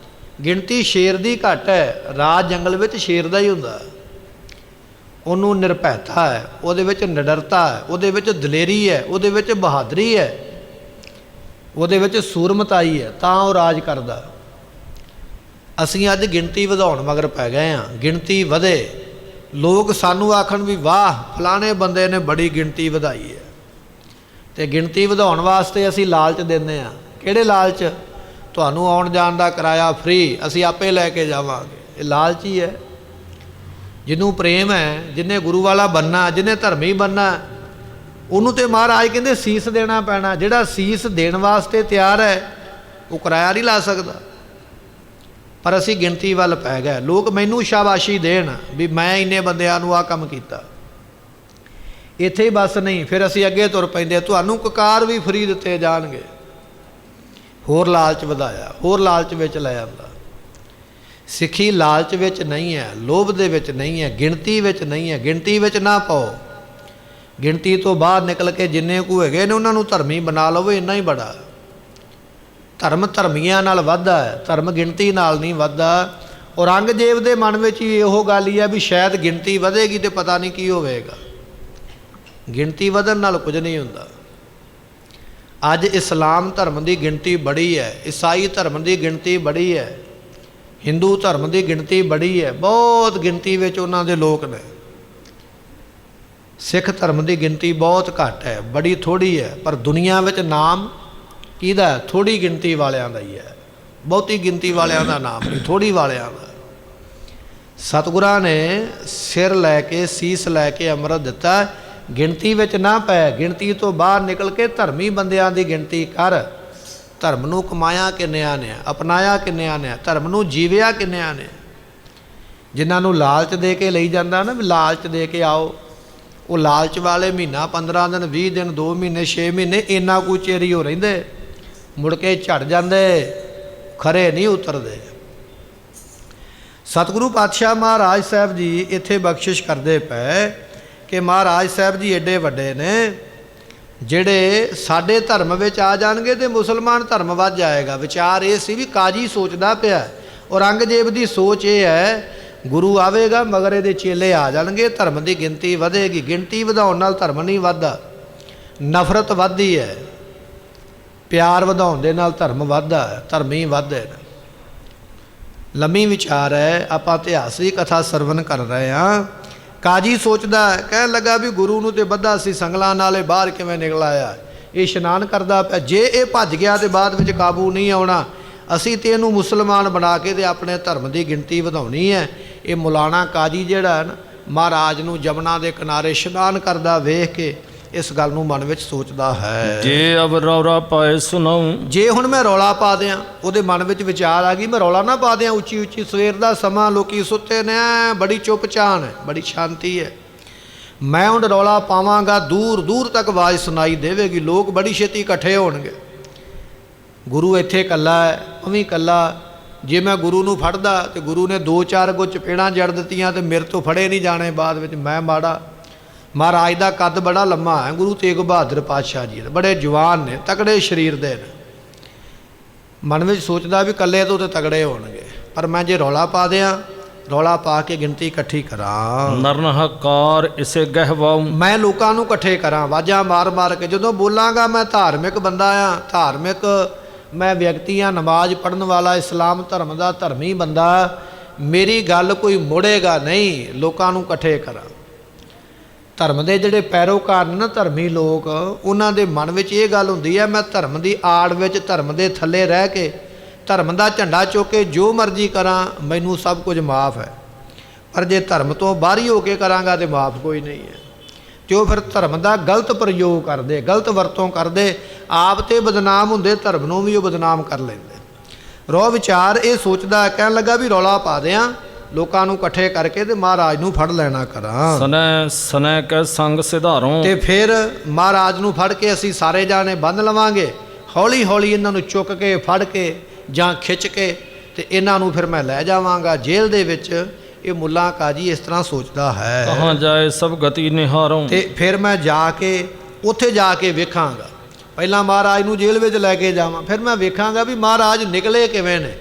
ਗਿਣਤੀ ਸ਼ੇਰ ਦੀ ਘੱਟ ਹੈ, ਰਾਜ ਜੰਗਲ ਵਿੱਚ ਸ਼ੇਰ ਦਾ ਹੀ ਹੁੰਦਾ। ਉਹਨੂੰ ਨਿਰਭੈਤਾ ਹੈ, ਉਹਦੇ ਵਿੱਚ ਨਿਡਰਤਾ ਹੈ, ਉਹਦੇ ਵਿੱਚ ਦਲੇਰੀ ਹੈ, ਉਹਦੇ ਵਿੱਚ ਬਹਾਦਰੀ ਹੈ, ਉਹਦੇ ਵਿੱਚ ਸੂਰਮਤਾਈ ਹੈ, ਤਾਂ ਉਹ ਰਾਜ ਕਰਦਾ। ਅਸੀਂ ਅੱਜ ਗਿਣਤੀ ਵਧਾਉਣ ਮਗਰ ਪੈ ਗਏ ਹਾਂ। ਗਿਣਤੀ ਵਧੇ, ਲੋਕ ਸਾਨੂੰ ਆਖਣ ਵੀ ਵਾਹ ਫਲਾਣੇ ਬੰਦੇ ਨੇ ਬੜੀ ਗਿਣਤੀ ਵਧਾਈ ਹੈ। ਅਤੇ ਗਿਣਤੀ ਵਧਾਉਣ ਵਾਸਤੇ ਅਸੀਂ ਲਾਲਚ ਦਿੰਦੇ ਹਾਂ। ਕਿਹੜੇ ਲਾਲਚ? ਤੁਹਾਨੂੰ ਆਉਣ ਜਾਣ ਦਾ ਕਿਰਾਇਆ ਫ੍ਰੀ, ਅਸੀਂ ਆਪੇ ਲੈ ਕੇ ਜਾਵਾਂਗੇ। ਇਹ ਲਾਲਚ ਹੀ ਹੈ। ਜਿਹਨੂੰ ਪ੍ਰੇਮ ਹੈ, ਜਿਹਨੇ ਗੁਰੂ ਵਾਲਾ ਬਣਨਾ, ਜਿਹਨੇ ਧਰਮੀ ਬਣਨਾ, ਉਹਨੂੰ ਤੇ ਮਹਾਰਾਜ ਕਹਿੰਦੇ ਸੀਸ ਦੇਣਾ ਪੈਣਾ। ਜਿਹੜਾ ਸੀਸ ਦੇਣ ਵਾਸਤੇ ਤਿਆਰ ਹੈ ਉਹ ਕਿਰਾਇਆ ਨਹੀਂ ਲਾ ਸਕਦਾ। ਪਰ ਅਸੀਂ ਗਿਣਤੀ ਵੱਲ ਪੈ ਗਏ। ਲੋਕ ਮੈਨੂੰ ਸ਼ਾਬਾਸ਼ੀ ਦੇਣ ਵੀ ਮੈਂ ਇੰਨੇ ਬੰਦਿਆਂ ਨੂੰ ਆਹ ਕੰਮ ਕੀਤਾ। ਇੱਥੇ ਹੀ ਬਸ ਨਹੀਂ, ਫਿਰ ਅਸੀਂ ਅੱਗੇ ਤੁਰ ਪੈਂਦੇ, ਤੁਹਾਨੂੰ ਕਕਾਰ ਵੀ ਫਰੀ ਦਿੱਤੇ ਜਾਣਗੇ। ਹੋਰ ਲਾਲਚ ਵਧਾਇਆ, ਹੋਰ ਲਾਲਚ ਵਿੱਚ ਲੈ ਆਉਂਦਾ। ਸਿੱਖੀ ਲਾਲਚ ਵਿੱਚ ਨਹੀਂ ਹੈ, ਲੋਭ ਦੇ ਵਿੱਚ ਨਹੀਂ ਹੈ, ਗਿਣਤੀ ਵਿੱਚ ਨਹੀਂ ਹੈ। ਗਿਣਤੀ ਵਿੱਚ ਨਾ ਪਾਓ। ਗਿਣਤੀ ਤੋਂ ਬਾਹਰ ਨਿਕਲ ਕੇ ਜਿੰਨੇ ਕੁ ਹੈਗੇ ਨੇ ਉਹਨਾਂ ਨੂੰ ਧਰਮੀ ਬਣਾ ਲਵੋ, ਇੰਨਾ ਹੀ ਬੜਾ। ਧਰਮ ਧਰਮੀਆਂ ਨਾਲ ਵੱਧਦਾ ਹੈ, ਧਰਮ ਗਿਣਤੀ ਨਾਲ ਨਹੀਂ ਵੱਧਦਾ। ਔਰੰਗਜ਼ੇਬ ਦੇ ਮਨ ਵਿੱਚ ਹੀ ਇਹੋ ਗੱਲ ਹੀ ਹੈ ਵੀ ਸ਼ਾਇਦ ਗਿਣਤੀ ਵਧੇਗੀ ਤੇ ਪਤਾ ਨਹੀਂ ਕੀ ਹੋਵੇਗਾ। ਗਿਣਤੀ ਵਧਣ ਨਾਲ ਕੁਝ ਨਹੀਂ ਹੁੰਦਾ। ਅੱਜ ਇਸਲਾਮ ਧਰਮ ਦੀ ਗਿਣਤੀ ਬੜੀ ਹੈ, ਈਸਾਈ ਧਰਮ ਦੀ ਗਿਣਤੀ ਬੜੀ ਹੈ, ਹਿੰਦੂ ਧਰਮ ਦੀ ਗਿਣਤੀ ਬੜੀ ਹੈ, ਬਹੁਤ ਗਿਣਤੀ ਵਿੱਚ ਉਹਨਾਂ ਦੇ ਲੋਕ ਨੇ। ਸਿੱਖ ਧਰਮ ਦੀ ਗਿਣਤੀ ਬਹੁਤ ਘੱਟ ਹੈ, ਬੜੀ ਥੋੜ੍ਹੀ ਹੈ। ਪਰ ਦੁਨੀਆ ਵਿੱਚ ਨਾਮ ਕਿਹਦਾ? ਥੋੜ੍ਹੀ ਗਿਣਤੀ ਵਾਲਿਆਂ ਦਾ ਹੀ ਹੈ। ਬਹੁਤੀ ਗਿਣਤੀ ਵਾਲਿਆਂ ਦਾ ਨਾਮ ਨਹੀਂ, ਥੋੜ੍ਹੀ ਵਾਲਿਆਂ ਦਾ। ਸਤਿਗੁਰਾਂ ਨੇ ਸਿਰ ਲੈ ਕੇ, ਸੀਸ ਲੈ ਕੇ ਅੰਮ੍ਰਿਤ ਦਿੱਤਾ। ਗਿਣਤੀ ਵਿੱਚ ਨਾ ਪੈ, ਗਿਣਤੀ ਤੋਂ ਬਾਹਰ ਨਿਕਲ ਕੇ ਧਰਮੀ ਬੰਦਿਆਂ ਦੀ ਗਿਣਤੀ ਕਰ। ਧਰਮ ਨੂੰ ਕਮਾਇਆ ਕਿੰਨਿਆਂ ਨੇ, ਅਪਣਾਇਆ ਕਿੰਨਿਆਂ ਨੇ, ਧਰਮ ਨੂੰ ਜੀਵਿਆ ਕਿੰਨਿਆਂ ਨੇ। ਜਿਨ੍ਹਾਂ ਨੂੰ ਲਾਲਚ ਦੇ ਕੇ ਲਈ ਜਾਂਦਾ ਨਾ ਵੀ ਲਾਲਚ ਦੇ ਕੇ ਆਓ, ਉਹ ਲਾਲਚ ਵਾਲੇ ਮਹੀਨਾ 15 ਦਿਨ 20 ਦਿਨ 2 ਮਹੀਨੇ 6 ਮਹੀਨੇ ਇੰਨਾ ਕੁ ਚਿਰ ਹੀ ਹੋ ਰਹਿੰਦੇ, ਮੁੜ ਕੇ ਝੜ ਜਾਂਦੇ, ਖਰੇ ਨਹੀਂ ਉਤਰਦੇ। ਸਤਿਗੁਰੂ ਪਾਤਸ਼ਾਹ ਮਹਾਰਾਜ ਸਾਹਿਬ ਜੀ ਇੱਥੇ ਬਖਸ਼ਿਸ਼ ਕਰਦੇ ਪਏ ਕਿ ਮਹਾਰਾਜ ਸਾਹਿਬ ਜੀ ਐਡੇ ਵੱਡੇ ਨੇ, ਜਿਹੜੇ ਸਾਡੇ ਧਰਮ ਵਿੱਚ ਆ ਜਾਣਗੇ ਤੇ ਮੁਸਲਮਾਨ ਧਰਮ ਵੱਧ ਜਾਏਗਾ। ਵਿਚਾਰ ਇਹ ਸੀ ਵੀ ਕਾਜੀ ਸੋਚਦਾ ਪਿਆ। ਔਰੰਗਜ਼ੇਬ ਦੀ ਸੋਚ ਇਹ ਹੈ ਗੁਰੂ ਆਵੇਗਾ ਮਗਰ ਇਹਦੇ ਚੇਲੇ ਆ ਜਾਣਗੇ, ਧਰਮ ਦੀ ਗਿਣਤੀ ਵਧੇਗੀ। ਗਿਣਤੀ ਵਧਾਉਣ ਨਾਲ ਧਰਮ ਨਹੀਂ ਵੱਧਦਾ, ਨਫ਼ਰਤ ਵੱਧਦੀ ਹੈ। ਪਿਆਰ ਵਧਾਉਣ ਦੇ ਨਾਲ ਧਰਮ ਵੱਧਦਾ ਹੈ, ਧਰਮੀ ਵੱਧਦੇ ਨੇ। ਲੰਮੀ ਵਿਚਾਰ ਹੈ, ਆਪਾਂ ਇਤਿਹਾਸ ਦੀ ਕਥਾ ਸਰਵਨ ਕਰ ਰਹੇ ਹਾਂ। ਕਾਜੀ ਸੋਚਦਾ ਹੈ, ਕਹਿਣ ਲੱਗਾ ਵੀ ਗੁਰੂ ਨੂੰ ਤੇ ਬੱਧਾ ਸੀ ਸੰਗਲਾਂ ਨਾਲੇ, ਬਾਹਰ ਕਿਵੇਂ ਨਿਕਲ ਆਇਆ? ਇਹ ਇਸ਼ਨਾਨ ਕਰਦਾ ਪਿਆ, ਜੇ ਇਹ ਭੱਜ ਗਿਆ ਤੇ ਬਾਅਦ ਵਿੱਚ ਕਾਬੂ ਨਹੀਂ ਆਉਣਾ। ਅਸੀਂ ਤੇ ਇਹਨੂੰ ਮੁਸਲਮਾਨ ਬਣਾ ਕੇ ਤੇ ਆਪਣੇ ਧਰਮ ਦੀ ਗਿਣਤੀ ਵਧਾਉਣੀ ਹੈ। ਇਹ ਮੌਲਾਨਾ ਕਾਜੀ ਜਿਹੜਾ ਹੈ ਨਾ, ਮਹਾਰਾਜ ਨੂੰ ਜਮਨਾ ਦੇ ਕਿਨਾਰੇ ਇਸ਼ਨਾਨ ਕਰਦਾ ਵੇਖ ਕੇ ਇਸ ਗੱਲ ਨੂੰ ਮਨ ਵਿੱਚ ਸੋਚਦਾ ਹੈ, ਜੇ ਅਬ ਰੌਲਾ ਪਾਏ ਸੁਣਾਉ। ਜੇ ਹੁਣ ਮੈਂ ਰੌਲਾ ਪਾ ਦਿਆਂ। ਉਹਦੇ ਮਨ ਵਿੱਚ ਵਿਚਾਰ ਆ ਗਈ, ਮੈਂ ਰੌਲਾ ਨਾ ਪਾ ਦਿਆਂ ਉੱਚੀ ਉੱਚੀ। ਸਵੇਰ ਦਾ ਸਮਾਂ, ਲੋਕੀ ਸੁੱਤੇ ਨੇ, ਬੜੀ ਚੁੱਪ ਚਾਨ ਹੈ, ਬੜੀ ਸ਼ਾਂਤੀ ਹੈ। ਮੈਂ ਹੁਣ ਰੌਲਾ ਪਾਵਾਂਗਾ, ਦੂਰ ਦੂਰ ਤੱਕ ਆਵਾਜ਼ ਸੁਣਾਈ ਦੇਵੇਗੀ, ਲੋਕ ਬੜੀ ਛੇਤੀ ਇਕੱਠੇ ਹੋਣਗੇ। ਗੁਰੂ ਇੱਥੇ ਇਕੱਲਾ ਹੈ, ਉਹ ਵੀ ਇਕੱਲਾ। ਜੇ ਮੈਂ ਗੁਰੂ ਨੂੰ ਫੜਦਾ ਤੇ ਗੁਰੂ ਨੇ 2-4 ਗੁੱਚ ਚਪੇੜਾਂ ਜੜ ਦਿੱਤੀਆਂ ਤੇ ਮੇਰੇ ਤੋਂ ਫੜੇ ਨਹੀਂ ਜਾਣੇ ਬਾਅਦ ਵਿੱਚ, ਮੈਂ ਮਾੜਾ। ਮਹਾਰਾਜ ਦਾ ਕੱਦ ਬੜਾ ਲੰਮਾ ਹੈ, ਗੁਰੂ ਤੇਗ ਬਹਾਦਰ ਪਾਤਸ਼ਾਹ ਜੀ ਬੜੇ ਜਵਾਨ ਨੇ, ਤਕੜੇ ਸਰੀਰ ਦੇ ਨੇ। ਮਨ ਵਿੱਚ ਸੋਚਦਾ ਵੀ ਇਕੱਲੇ ਤੋਂ ਤੇ ਤਗੜੇ ਹੋਣਗੇ, ਪਰ ਮੈਂ ਜੇ ਰੌਲਾ ਪਾ ਦਿਆਂ, ਰੌਲਾ ਪਾ ਕੇ ਗਿਣਤੀ ਇਕੱਠੀ ਕਰਾਂ, ਨਰਨਹਕਾਰ ਇਸੇ ਗਹਿਵਾਉ। ਮੈਂ ਲੋਕਾਂ ਨੂੰ ਇਕੱਠੇ ਕਰਾਂ ਆਵਾਜ਼ਾਂ ਮਾਰ ਮਾਰ ਕੇ। ਜਦੋਂ ਬੋਲਾਂਗਾ ਮੈਂ ਧਾਰਮਿਕ ਬੰਦਾ ਆ, ਧਾਰਮਿਕ ਮੈਂ ਵਿਅਕਤੀ ਹਾਂ, ਨਮਾਜ਼ ਪੜ੍ਹਨ ਵਾਲਾ, ਇਸਲਾਮ ਧਰਮ ਦਾ ਧਰਮੀ ਬੰਦਾ। ਮੇਰੀ ਗੱਲ ਕੋਈ ਮੁੜੇਗਾ ਨਹੀਂ, ਲੋਕਾਂ ਨੂੰ ਇਕੱਠੇ ਕਰਾਂ। ਧਰਮ ਦੇ ਜਿਹੜੇ ਪੈਰੋਕਾਰ ਨੇ ਨਾ, ਧਰਮੀ ਲੋਕ, ਉਹਨਾਂ ਦੇ ਮਨ ਵਿੱਚ ਇਹ ਗੱਲ ਹੁੰਦੀ ਹੈ ਮੈਂ ਧਰਮ ਦੀ ਆੜ ਵਿੱਚ, ਧਰਮ ਦੇ ਥੱਲੇ ਰਹਿ ਕੇ, ਧਰਮ ਦਾ ਝੰਡਾ ਚੁੱਕ ਕੇ ਜੋ ਮਰਜ਼ੀ ਕਰਾਂ, ਮੈਨੂੰ ਸਭ ਕੁਝ ਮਾਫ ਹੈ। ਪਰ ਜੇ ਧਰਮ ਤੋਂ ਬਾਹਰੀ ਹੋ ਕੇ ਕਰਾਂਗਾ ਤੇ ਮਾਫ ਕੋਈ ਨਹੀਂ ਹੈ। ਤੇ ਉਹ ਫਿਰ ਧਰਮ ਦਾ ਗਲਤ ਪ੍ਰਯੋਗ ਕਰਦੇ, ਗਲਤ ਵਰਤੋਂ ਕਰਦੇ, ਆਪ ਤੇ ਬਦਨਾਮ ਹੁੰਦੇ, ਧਰਮ ਨੂੰ ਵੀ ਉਹ ਬਦਨਾਮ ਕਰ ਲੈਂਦੇ। ਰੋਹ ਵਿਚਾਰ ਇਹ ਸੋਚਦਾ, ਕਹਿਣ ਲੱਗਾ ਵੀ ਰੌਲਾ ਪਾ ਦਿਆਂ, ਲੋਕਾਂ ਨੂੰ ਇਕੱਠੇ ਕਰਕੇ ਤੇ ਮਹਾਰਾਜ ਨੂੰ ਫੜ ਲੈਣਾ ਕਰਾਂ। ਸਨੈ ਸਨੈ ਕੈ ਸੰਗ ਸਿਧਾਰੋਂ। ਤੇ ਫਿਰ ਮਹਾਰਾਜ ਨੂੰ ਫੜ ਕੇ ਅਸੀਂ ਸਾਰੇ ਜਾਣੇ ਬੰਨ੍ਹ ਲਵਾਂਗੇ। ਹੌਲੀ ਹੌਲੀ ਇਹਨਾਂ ਨੂੰ ਚੁੱਕ ਕੇ, ਫੜ ਕੇ ਜਾਂ ਖਿੱਚ ਕੇ, ਤੇ ਇਹਨਾਂ ਨੂੰ ਫਿਰ ਮੈਂ ਲੈ ਜਾਵਾਂਗਾ ਜੇਲ੍ਹ ਦੇ ਵਿੱਚ। ਇਹ ਮੁੱਲਾ ਕਾਜੀ ਇਸ ਤਰ੍ਹਾਂ ਸੋਚਦਾ ਹੈ। ਕਹਾਂ ਜਾਏ ਸਭ ਗਤੀ ਨਿਹਾਰੋਂ। ਤੇ ਫਿਰ ਮੈਂ ਜਾ ਕੇ ਉੱਥੇ ਜਾ ਕੇ ਵੇਖਾਂਗਾ। ਪਹਿਲਾਂ ਮਹਾਰਾਜ ਨੂੰ ਜੇਲ੍ਹ ਵਿੱਚ ਲੈ ਕੇ ਜਾਵਾਂ, ਫਿਰ ਮੈਂ ਵੇਖਾਂਗਾ ਵੀ ਮਹਾਰਾਜ ਨਿਕਲੇ ਕਿਵੇਂ ਨੇ।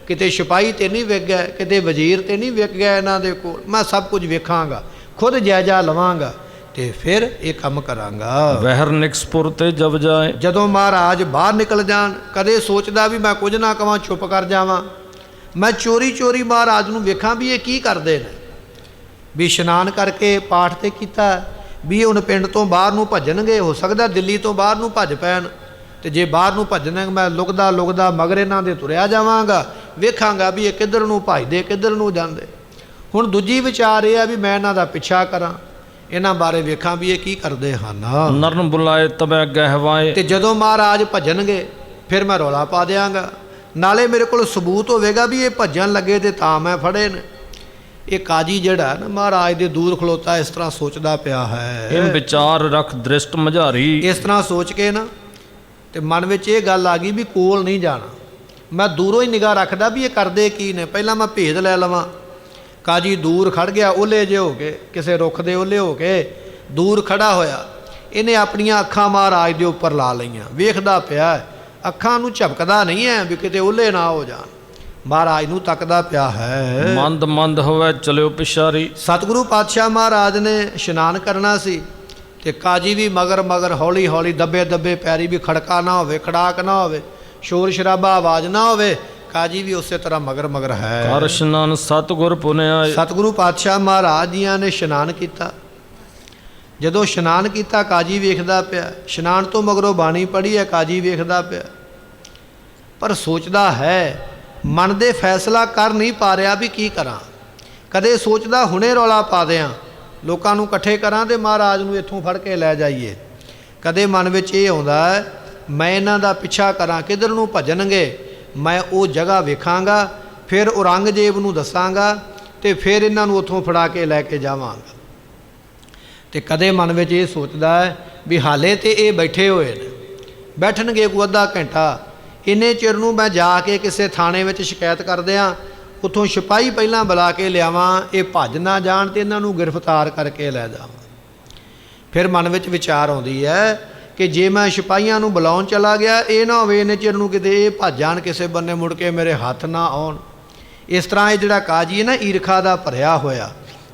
ਕਿਤੇ ਸਿਪਾਹੀ ਤੇ ਨਹੀਂ ਵਿਕ ਗਿਆ, ਕਿਤੇ ਵਜ਼ੀਰ ਤੇ ਨਹੀਂ ਵਿਕ ਗਿਆ ਇਹਨਾਂ ਦੇ ਕੋਲ। ਮੈਂ ਸਭ ਕੁਝ ਵੇਖਾਂਗਾ। ਖੁਦ ਜਾਇਜ਼ਾ ਲਵਾਂਗਾ ਤੇ ਫਿਰ ਇਹ ਕੰਮ ਕਰਾਂਗਾ। ਵਹਿਰ ਨਿਕਸਪੁਰ ਤੇ ਜਬ ਜਾਏ। ਜਦੋਂ ਮਹਾਰਾਜ ਬਾਹਰ ਨਿਕਲ ਜਾਣ, ਕਦੇ ਸੋਚਦਾ ਵੀ ਮੈਂ ਕੁਝ ਨਾ ਕਵਾਂ, ਚੁੱਪ ਕਰ ਜਾਵਾਂ। ਮੈਂ ਚੋਰੀ ਚੋਰੀ ਮਹਾਰਾਜ ਨੂੰ ਵੇਖਾਂ ਵੀ ਇਹ ਕੀ ਕਰਦੇ ਨੇ। ਵੀ ਇਸ਼ਨਾਨ ਕਰਕੇ ਪਾਠ ਤੇ ਕੀਤਾ ਵੀ ਹੁਣ ਪਿੰਡ ਤੋਂ ਬਾਹਰ ਨੂੰ ਭੱਜਣਗੇ, ਹੋ ਸਕਦਾ ਦਿੱਲੀ ਤੋਂ ਬਾਹਰ ਨੂੰ ਭੱਜ ਪੈਣ, ਤੇ ਜੇ ਬਾਹਰ ਨੂੰ ਭੱਜਣਾ ਮੈਂ ਲੁਕਦਾ ਲੁਕਦਾ ਮਗਰ ਇਹਨਾਂ ਦੇ ਤੁਰਿਆ ਜਾਵਾਂਗਾ, ਵੇਖਾਂਗਾ ਵੀ ਇਹ ਕਿੱਧਰ ਨੂੰ ਭੱਜਦੇ ਕਿੱਧਰ ਨੂੰ ਜਾਂਦੇ। ਹੁਣ ਦੂਜੀ ਵਿਚਾਰ ਇਹ ਆ ਵੀ ਮੈਂ ਇਹਨਾਂ ਦਾ ਪਿੱਛਾ ਕਰਾਂ, ਇਹਨਾਂ ਬਾਰੇ ਵੇਖਾਂ ਵੀ ਇਹ ਕੀ ਕਰਦੇ ਹਨ। ਨਰਨ ਬੁਲਾਏ ਤਬੈ ਗਹਿਵਾਏ। ਤੇ ਜਦੋਂ ਮਹਾਰਾਜ ਭੱਜਣਗੇ ਫਿਰ ਮੈਂ ਰੌਲਾ ਪਾ ਦਿਆਂਗਾ, ਨਾਲੇ ਮੇਰੇ ਕੋਲ ਸਬੂਤ ਹੋਵੇਗਾ ਵੀ ਇਹ ਭੱਜਣ ਲੱਗੇ ਤੇ ਤਾਂ ਮੈਂ ਫੜੇ ਨੇ। ਇਹ ਕਾਜੀ ਜਿਹੜਾ ਨਾ ਮਹਾਰਾਜ ਦੇ ਦੂਰ ਖਲੋਤਾ ਇਸ ਤਰ੍ਹਾਂ ਸੋਚਦਾ ਪਿਆ ਹੈ। ਇਹ ਵਿਚਾਰ ਰਖ ਦ੍ਰਿਸ਼ਟ ਮਝਾਰੀ। ਇਸ ਤਰ੍ਹਾਂ ਸੋਚ ਕੇ ਨਾ ਤੇ ਮਨ ਵਿੱਚ ਇਹ ਗੱਲ ਆ ਗਈ ਵੀ ਕੋਲ ਨਹੀਂ ਜਾਣਾ, ਮੈਂ ਦੂਰੋਂ ਹੀ ਨਿਗਾਹ ਰੱਖਦਾ ਵੀ ਇਹ ਕਰਦੇ ਕੀ ਨੇ, ਪਹਿਲਾਂ ਮੈਂ ਭੇਦ ਲੈ ਲਵਾਂ। ਕਾਜੀ ਦੂਰ ਖੜ ਗਿਆ, ਓਲੇ ਜਿਹੇ ਹੋ ਕੇ, ਕਿਸੇ ਰੁੱਖ ਦੇ ਓਲੇ ਹੋ ਕੇ ਦੂਰ ਖੜਾ ਹੋਇਆ। ਇਹਨੇ ਆਪਣੀਆਂ ਅੱਖਾਂ ਮਹਾਰਾਜ ਦੇ ਉੱਪਰ ਲਾ ਲਈਆਂ, ਵੇਖਦਾ ਪਿਆ, ਅੱਖਾਂ ਨੂੰ ਝਪਕਦਾ ਨਹੀਂ ਹੈ ਵੀ ਕਿਤੇ ਓਲੇ ਨਾ ਹੋ ਜਾਣ, ਮਹਾਰਾਜ ਨੂੰ ਤੱਕਦਾ ਪਿਆ ਹੈ। ਮੰਦ ਮੰਦ ਹੋਵੇ ਚਲਿਓ ਪਿਛਾਰੀ। ਸਤਿਗੁਰੂ ਪਾਤਸ਼ਾਹ ਮਹਾਰਾਜ ਨੇ ਇਸ਼ਨਾਨ ਕਰਨਾ ਸੀ ਤੇ ਕਾਜੀ ਵੀ ਮਗਰ ਮਗਰ ਹੌਲੀ ਹੌਲੀ ਦੱਬੇ ਦੱਬੇ ਪੈਰੀ, ਵੀ ਖੜਕਾ ਨਾ ਹੋਵੇ, ਖੜਾਕ ਨਾ ਹੋਵੇ, ਸ਼ੋਰ ਸ਼ਰਾਬਾ ਆਵਾਜ਼ ਨਾ ਹੋਵੇ। ਕਾਜੀ ਵੀ ਉਸੇ ਤਰ੍ਹਾਂ ਮਗਰ ਮਗਰ ਹੈ। ਕਰ ਇਸ਼ਨਾਨ ਸਤਿਗੁਰ ਪੁਨਿਆਏ। ਸਤਿਗੁਰੂ ਪਾਤਸ਼ਾਹ ਮਹਾਰਾਜ ਜੀਆਂ ਨੇ ਇਸ਼ਨਾਨ ਕੀਤਾ। ਜਦੋਂ ਇਸ਼ਨਾਨ ਕੀਤਾ ਕਾਜੀ ਵੇਖਦਾ ਪਿਆ, ਇਸ਼ਨਾਨ ਤੋਂ ਮਗਰੋਂ ਬਾਣੀ ਪੜ੍ਹੀ ਹੈ, ਕਾਜੀ ਵੇਖਦਾ ਪਿਆ, ਪਰ ਸੋਚਦਾ ਹੈ, ਮਨ ਦੇ ਫੈਸਲਾ ਕਰ ਨਹੀਂ ਪਾ ਰਿਹਾ ਵੀ ਕੀ ਕਰਾਂ। ਕਦੇ ਸੋਚਦਾ ਹੁਣੇ ਰੌਲਾ ਪਾ ਦਿਆਂ, ਲੋਕਾਂ ਨੂੰ ਇਕੱਠੇ ਕਰਾਂ ਤੇ ਮਹਾਰਾਜ ਨੂੰ ਇੱਥੋਂ ਫੜ ਕੇ ਲੈ ਜਾਈਏ। ਕਦੇ ਮਨ ਵਿੱਚ ਇਹ ਆਉਂਦਾ ਹੈ ਮੈਂ ਇਹਨਾਂ ਦਾ ਪਿੱਛਾ ਕਰਾਂ, ਕਿੱਧਰ ਨੂੰ ਭੱਜਣਗੇ, ਮੈਂ ਉਹ ਜਗ੍ਹਾ ਵੇਖਾਂਗਾ, ਫਿਰ ਔਰੰਗਜ਼ੇਬ ਨੂੰ ਦੱਸਾਂਗਾ ਤੇ ਫਿਰ ਇਹਨਾਂ ਨੂੰ ਉੱਥੋਂ ਫੜਾ ਕੇ ਲੈ ਕੇ ਜਾਵਾਂਗਾ। ਤੇ ਕਦੇ ਮਨ ਵਿੱਚ ਇਹ ਸੋਚਦਾ ਹੈ ਵੀ ਹਾਲੇ ਤੇ ਇਹ ਬੈਠੇ ਹੋਏ ਨੇ, ਬੈਠਣਗੇ ਕੋਈ ਅੱਧਾ ਘੰਟਾ, ਇੰਨੇ ਚਿਰ ਨੂੰ ਮੈਂ ਜਾ ਕੇ ਕਿਸੇ ਥਾਣੇ ਵਿੱਚ ਸ਼ਿਕਾਇਤ ਕਰ ਦਿਆਂ, ਉੱਥੋਂ ਸਿਪਾਹੀ ਪਹਿਲਾਂ ਬੁਲਾ ਕੇ ਲਿਆਵਾਂ, ਇਹ ਭੱਜ ਨਾ ਜਾਣ ਤੇ ਇਹਨਾਂ ਨੂੰ ਗ੍ਰਿਫਤਾਰ ਕਰਕੇ ਲੈ ਜਾਵਾਂ। ਫਿਰ ਮਨ ਵਿੱਚ ਵਿਚਾਰ ਆਉਂਦੀ ਹੈ ਕਿ ਜੇ ਮੈਂ ਸਿਪਾਹੀਆਂ ਨੂੰ ਬੁਲਾਉਣ ਚਲਾ ਗਿਆ, ਇਹ ਨਾ ਹੋਵੇ ਇੰਨੇ ਚਿਰ ਨੂੰ ਕਿਤੇ ਇਹ ਭੱਜ ਜਾਣ ਕਿਸੇ ਬੰਨੇ, ਮੁੜ ਕੇ ਮੇਰੇ ਹੱਥ ਨਾ ਆਉਣ। ਇਸ ਤਰ੍ਹਾਂ ਇਹ ਜਿਹੜਾ ਕਾਜੀ ਹੈ ਨਾ ਈਰਖਾ ਦਾ ਭਰਿਆ ਹੋਇਆ,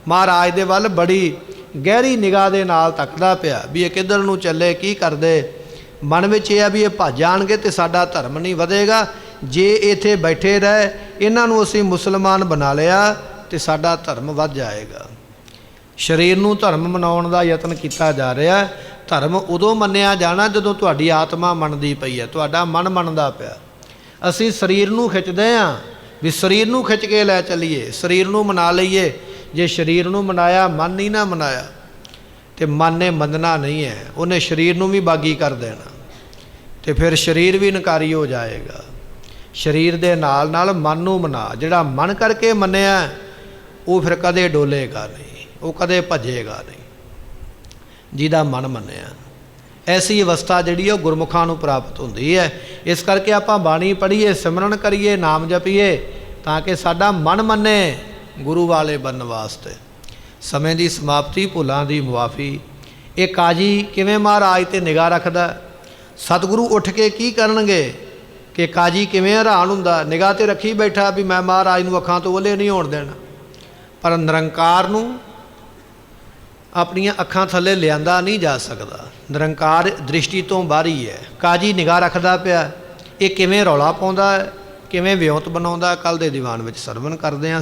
ਮਹਾਰਾਜ ਦੇ ਵੱਲ ਬੜੀ ਗਹਿਰੀ ਨਿਗਾਹ ਦੇ ਨਾਲ ਤੱਕਦਾ ਪਿਆ ਵੀ ਇਹ ਕਿੱਧਰ ਨੂੰ ਚੱਲੇ, ਕੀ ਕਰਦੇ। ਮਨ ਵਿੱਚ ਇਹ ਆ ਵੀ ਇਹ ਭੱਜ ਜਾਣਗੇ ਤੇ ਸਾਡਾ ਧਰਮ ਨਹੀਂ ਵਧੇਗਾ, ਜੇ ਇੱਥੇ ਬੈਠੇ ਰਹੇ ਇਹਨਾਂ ਨੂੰ ਅਸੀਂ ਮੁਸਲਮਾਨ ਬਣਾ ਲਿਆ ਤੇ ਸਾਡਾ ਧਰਮ ਵੱਧ ਜਾਏਗਾ। ਸਰੀਰ ਨੂੰ ਧਰਮ ਮਨਾਉਣ ਦਾ ਯਤਨ ਕੀਤਾ ਜਾ ਰਿਹਾ। ਧਰਮ ਉਦੋਂ ਮੰਨਿਆ ਜਾਣਾ ਜਦੋਂ ਤੁਹਾਡੀ ਆਤਮਾ ਮੰਨਦੀ ਪਈ ਹੈ, ਤੁਹਾਡਾ ਮਨ ਮੰਨਦਾ ਪਿਆ। ਅਸੀਂ ਸਰੀਰ ਨੂੰ ਖਿੱਚਦੇ ਹਾਂ ਵੀ ਸਰੀਰ ਨੂੰ ਖਿੱਚ ਕੇ ਲੈ ਚੱਲੀਏ, ਸਰੀਰ ਨੂੰ ਮਨਾ ਲਈਏ। ਜੇ ਸਰੀਰ ਨੂੰ ਮਨਾਇਆ, ਮਨ ਨਹੀਂ ਨਾ ਮਨਾਇਆ, ਤੇ ਮਨ ਨੇ ਮੰਨਣਾ ਨਹੀਂ ਹੈ, ਉਹਨੇ ਸਰੀਰ ਨੂੰ ਵੀ ਬਾਗੀ ਕਰ ਦੇਣਾ ਤੇ ਫਿਰ ਸਰੀਰ ਵੀ ਇਨਕਾਰੀ ਹੋ ਜਾਏਗਾ। ਸਰੀਰ ਦੇ ਨਾਲ ਨਾਲ ਮਨ ਨੂੰ ਮਨਾ, ਜਿਹੜਾ ਮਨ ਕਰਕੇ ਮੰਨਿਆ ਉਹ ਫਿਰ ਕਦੇ ਡੋਲੇਗਾ ਨਹੀਂ, ਉਹ ਕਦੇ ਭੱਜੇਗਾ ਨਹੀਂ, ਜਿਹਦਾ ਮਨ ਮੰਨਿਆ। ਐਸੀ ਅਵਸਥਾ ਜਿਹੜੀ ਉਹ ਗੁਰਮੁਖਾਂ ਨੂੰ ਪ੍ਰਾਪਤ ਹੁੰਦੀ ਹੈ। ਇਸ ਕਰਕੇ ਆਪਾਂ ਬਾਣੀ ਪੜ੍ਹੀਏ, ਸਿਮਰਨ ਕਰੀਏ, ਨਾਮ ਜਪੀਏ, ਤਾਂ ਕਿ ਸਾਡਾ ਮਨ ਮੰਨੇ ਗੁਰੂ ਵਾਲੇ ਬਣਨ ਵਾਸਤੇ। ਸਮੇਂ ਦੀ ਸਮਾਪਤੀ, ਭੁੱਲਾਂ ਦੀ ਮੁਆਫੀ। ਇਹ ਕਾਜੀ ਕਿਵੇਂ ਮਹਾਰਾਜ ਤੇ ਨਿਗਾਹ ਰੱਖਦਾ, ਸਤਿਗੁਰੂ ਉੱਠ ਕੇ ਕੀ ਕਰਨਗੇ ਕਿ ਕਾਜੀ ਕਿਵੇਂ ਹੈਰਾਨ ਹੁੰਦਾ, ਨਿਗਾਹ ਤੇ ਰੱਖੀ ਬੈਠਾ ਵੀ ਮੈਂ ਮਹਾਰਾਜ ਨੂੰ ਅੱਖਾਂ ਤੋਂ ਓਹਲੇ ਨਹੀਂ ਹੋਣ ਦੇਣਾ, ਪਰ ਨਿਰੰਕਾਰ ਨੂੰ ਆਪਣੀਆਂ ਅੱਖਾਂ ਥੱਲੇ ਲਿਆਂਦਾ ਨਹੀਂ ਜਾ ਸਕਦਾ। ਨਿਰੰਕਾਰ ਦ੍ਰਿਸ਼ਟੀ ਤੋਂ ਬਾਹਰੀ ਹੈ। ਕਾਜੀ ਨਿਗਾਹ ਰੱਖਦਾ ਪਿਆ, ਇਹ ਕਿਵੇਂ ਰੌਲਾ ਪਾਉਂਦਾ ਹੈ, ਕਿਵੇਂ ਵਿਉਂਤ ਬਣਾਉਂਦਾ, ਕੱਲ੍ਹ ਦੇ ਦੀਵਾਨ ਵਿੱਚ ਸਰਵਣ ਕਰਦੇ ਹਾਂ।